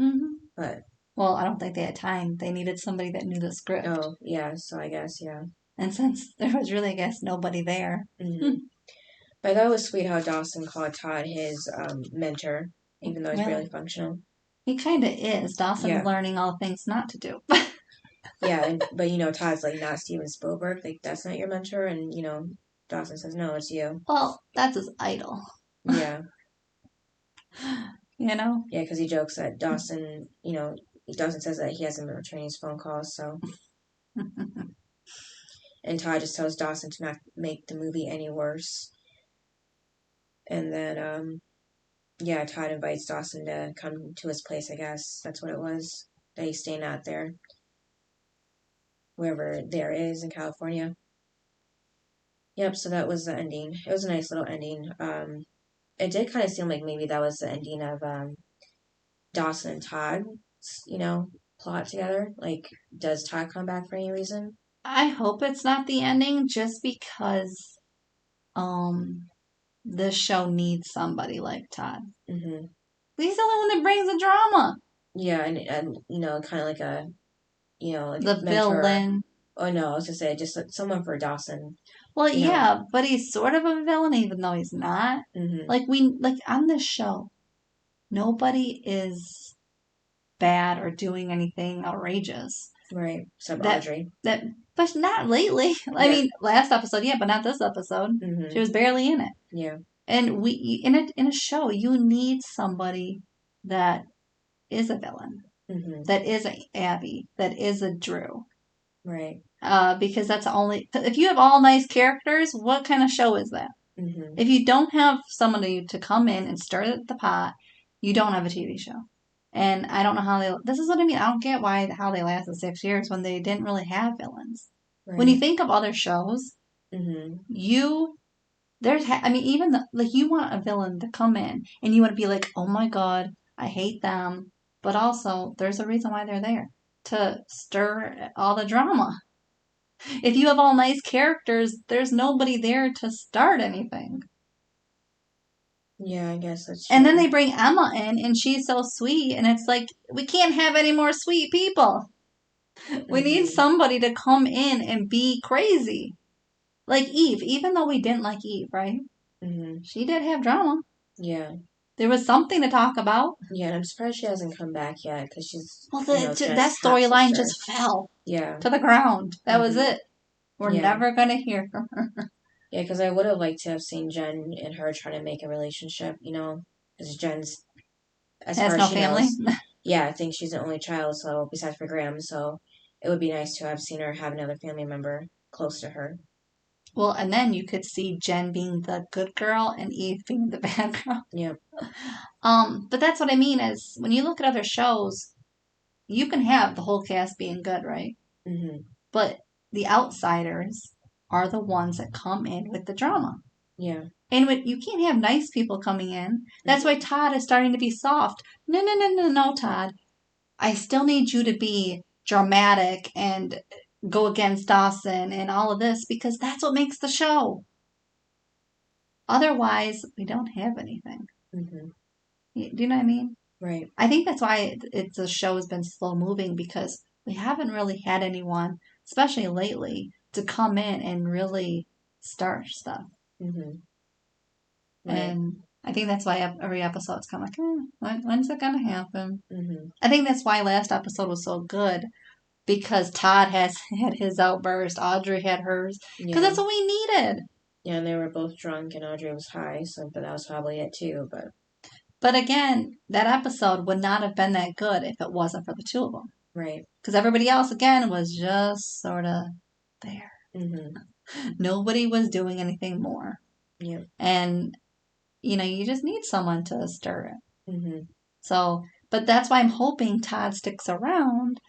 But well, I don't think they had time. They needed somebody that knew the script. Oh, yeah. So I guess, yeah. And since there was really, I guess, nobody there. But I thought it was sweet how Dawson called Todd his mentor, even though he's barely functional. He kind of is. Dawson's learning all the things not to do. Yeah, but Todd's like not Steven Spielberg. Like that's not your mentor, and Dawson says no, it's you. Well, that's his idol. Yeah. Yeah, because he jokes that Dawson, Dawson says that he hasn't been returning his phone calls, so. And Todd just tells Dawson to not make the movie any worse. And then, Todd invites Dawson to come to his place, I guess. That's what it was. That he's staying out there. Wherever there is in California. Yep, so that was the ending. It was a nice little ending. It did kind of seem like maybe that was the ending of Dawson and Todd's, plot together. Like, does Todd come back for any reason? I hope it's not the ending just because this show needs somebody like Todd. He's the only one that brings the drama. Yeah, and kind of like a, like the villain. Oh no, I was gonna say just like someone for Dawson. Well, yeah, but he's sort of a villain even though he's not. Like on this show, nobody is bad or doing anything outrageous. Right, except Audrey. But not lately. I mean, last episode, yeah, but not this episode. She was barely in it. Yeah. And in a show, you need somebody that is a villain, that is a Abby, that is a Drew. Right. Because that's if you have all nice characters, what kind of show is that? If you don't have somebody to come in and stir the pot, you don't have a TV show. And I don't know how this is what I mean. I don't get how they lasted 6 years when they didn't really have villains. Right. When you think of other shows, even you want a villain to come in and you want to be like, oh my God, I hate them. But also there's a reason why they're there, to stir all the drama. If you have all nice characters, there's nobody there to start anything. Yeah, I guess that's true. And then they bring Emma in, and she's so sweet, and it's like, we can't have any more sweet people. We need somebody to come in and be crazy. Like Eve, even though we didn't like Eve, right? She did have drama. Yeah. There was something to talk about. Yeah, and I'm surprised she hasn't come back yet, because she's... Well, that storyline just fell to the ground. That was it. We're never going to hear from her. Yeah, because I would have liked to have seen Jen and her trying to make a relationship, because Jen's, as Has far as no she family. knows, yeah, I think she's the only child, so besides for Graham, so it would be nice to have seen her have another family member close to her. Well, and then you could see Jen being the good girl and Eve being the bad girl. Yeah. But that's what I mean is when you look at other shows, you can have the whole cast being good, right? Mm-hmm. But the outsiders are the ones that come in with the drama. Yeah. And you can't have nice people coming in. That's why Todd is starting to be soft. No, no, no, no, no, Todd. I still need you to be dramatic and go against Dawson and all of this because that's what makes the show. Otherwise, we don't have anything. Mm-hmm. Do you know what I mean? Right. I think that's why the show has been slow moving because we haven't really had anyone, especially lately, to come in and really start stuff. Mm-hmm. Right. And I think that's why every episode's kind of like, when's it going to happen? Mm-hmm. I think that's why last episode was so good because Todd has had his outburst, Audrey had hers, because that's what we needed. Yeah, and they were both drunk, and Audrey was high, so but that was probably it too. But again, that episode would not have been that good if it wasn't for the two of them. Right. Because everybody else, again, was just sort of there. Mm-hmm. Nobody was doing anything more. Yeah. And, you just need someone to stir it. Mm-hmm. So, but that's why I'm hoping Todd sticks around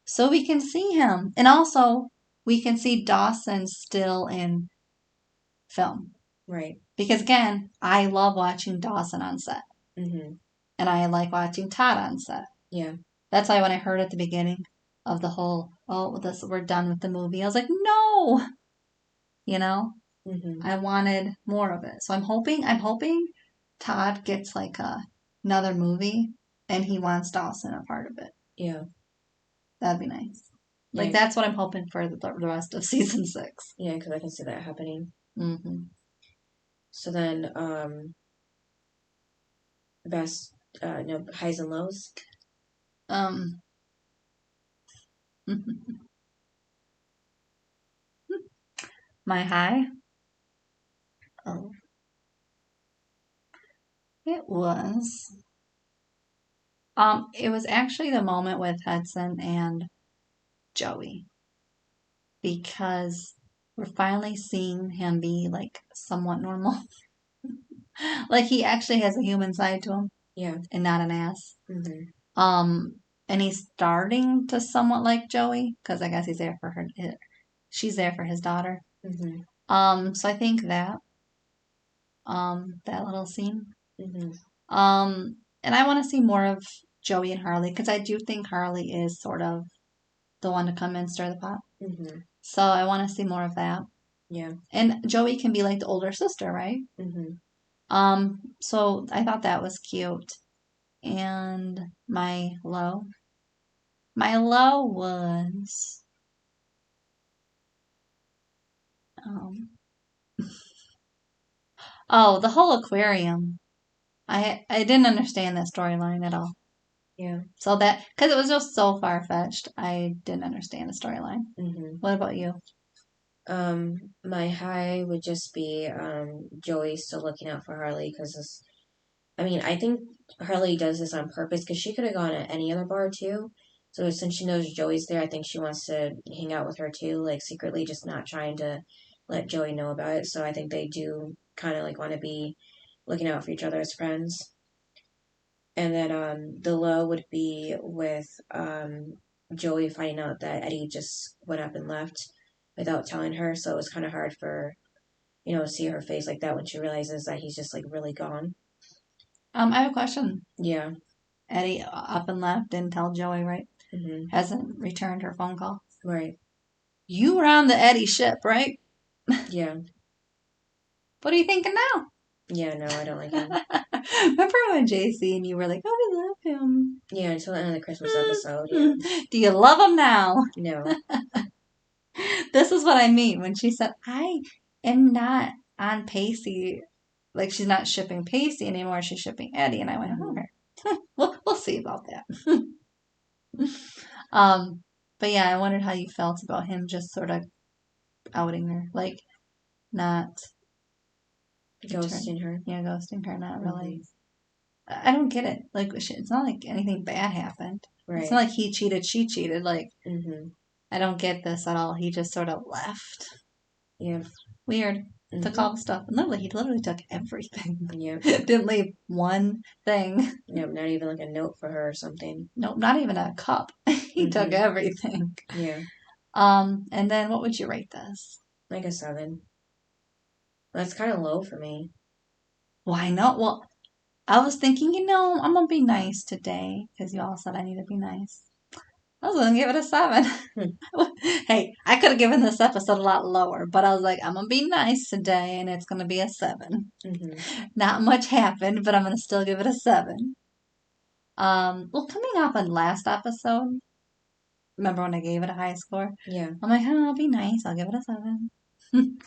so we can see him. And also, we can see Dawson still in film. Right. Because again, I love watching Dawson on set. Mm-hmm. And I like watching Todd on set. Yeah. That's why when I heard at the beginning of the whole, we're done with the movie, I was like, no! Mm-hmm. I wanted more of it. So I'm hoping Todd gets like another movie and he wants Dawson a part of it. Yeah. That'd be nice. Yeah. Like that's what I'm hoping for the rest of season 6. Yeah, because I can see that happening. Mm-hmm. So then, best, highs and lows. My high. Oh, it was. It was actually the moment with Hudson and Joey because we're finally seeing him be like somewhat normal. Like he actually has a human side to him. Yeah. And not an ass. Mm-hmm. And he's starting to somewhat like Joey because I guess he's there for her. She's there for his daughter. Mm-hmm. So I think that little scene. Mm-hmm. And I want to see more of Joey and Harley because I do think Harley is sort of the one to come in and stir the pot. Mm-hmm. So I want to see more of that. Yeah. And Joey can be like the older sister, right? Mm-hmm. So I thought that was cute. And my low was the whole aquarium. I didn't understand that storyline at all. Yeah. So that because it was just so far fetched, I didn't understand the storyline. Mm-hmm. What about you? My high would just be Joey still looking out for Harley because I think Harley does this on purpose because she could have gone at any other bar too. So since she knows Joey's there, I think she wants to hang out with her too, like secretly, just not trying to let Joey know about it. So I think they do kind of like want to be looking out for each other as friends. And then the low would be with Joey finding out that Eddie just went up and left without telling her. So it was kind of hard for see her face like that when she realizes that he's just like really gone. I have a question. Yeah. Eddie up and left, didn't tell Joey, right? Mm-hmm. Hasn't returned her phone call. Right. You were on the Eddie ship, right? Yeah. What are you thinking now? Yeah, no, I don't like him. Remember when JC and you were like, oh, we love him. Yeah, until the end of the Christmas episode. Yeah. Do you love him now? No. This is what I mean when she said, I am not on Pacey. Like, she's not shipping Pacey anymore. She's shipping Eddie. And I went, okay. We'll see about that. But yeah, I wondered how you felt about him just sort of outing her. Like, not Ghosting her. Yeah, ghosting her, not really. I don't get it. Like, it's not like anything bad happened. Right. It's not like he cheated, she cheated. Like, Mm-hmm. I don't get this at all. He just sort of left. Yeah. Weird. Took all the stuff. And he literally took everything. Yep. Didn't leave one thing. Yep, not even like a note for her or something. Nope, not even a cup. He took everything. Yeah. And then what would you rate this? Like a 7. That's kind of low for me. Why not? Well, I was thinking, I'm going to be nice today because you all said I need to be nice. I was going to give it a 7. Hey, I could have given this episode a lot lower, but I was like, I'm going to be nice today and it's going to be a 7. Not much happened, but I'm going to still give it a 7. Well, coming off on last episode, remember when I gave it a high score? Yeah. I'm like, I'll be nice. I'll give it a 7.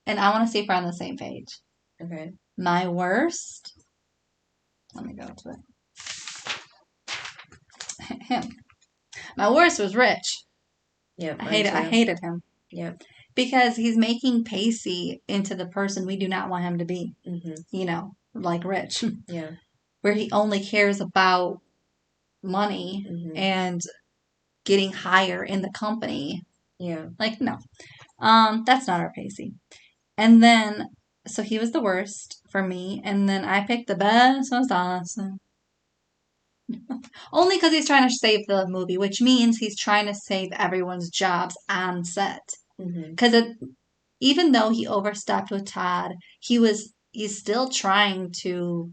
And I want to see if we're on the same page. Okay. My worst. Let me go to it. Him. My worst was Rich. Yeah. I hated him. Yeah. Because he's making Pacey into the person we do not want him to be. Like Rich. Yeah. Where he only cares about money and getting higher in the company. Yeah. Like, no. That's not our Pacey. And then, so he was the worst for me. And then I picked the best was Dawson. Only because he's trying to save the movie, which means he's trying to save everyone's jobs on set. Because even though he overstepped with Todd, he's still trying to,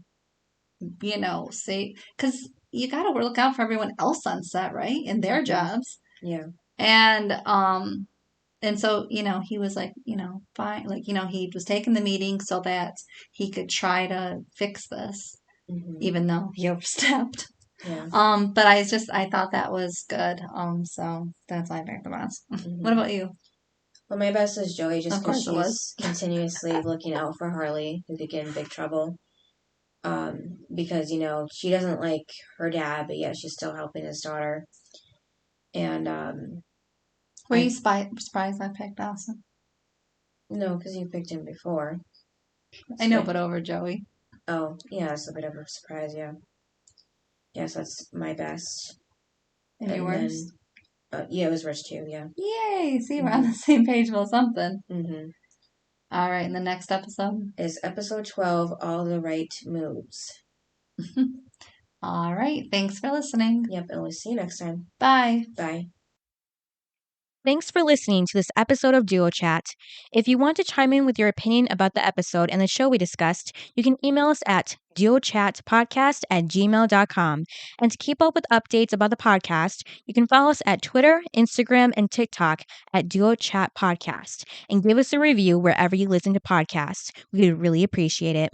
say, because you got to look out for everyone else on set, right? In their jobs. Yeah. And so, he was like, fine. Like, he was taking the meeting so that he could try to fix this, even though he overstepped. Yeah. But I thought that was good. So that's why I picked the best. What about you? Well, my best is Joey, just because she's continuously looking out for Harley, who could get in big trouble. Because, she doesn't like her dad, but yet she's still helping his daughter. And, were you surprised I picked Dawson? No, because you picked him before. I know, but over Joey. Oh, yeah, it's a bit of a surprise, yeah. Yes, that's my best. And your worst? Yeah, it was Rich too, yeah. Yay! See, we're on the same page with something. All right, and the next episode? Is episode 12, All the Right Moves. All right, thanks for listening. Yep, and we'll see you next time. Bye. Bye. Thanks for listening to this episode of Duo Chat. If you want to chime in with your opinion about the episode and the show we discussed, you can email us at duochatpodcast@gmail.com. And to keep up with updates about the podcast, you can follow us at Twitter, Instagram, and TikTok at Duo Chat Podcast. And give us a review wherever you listen to podcasts. We would really appreciate it.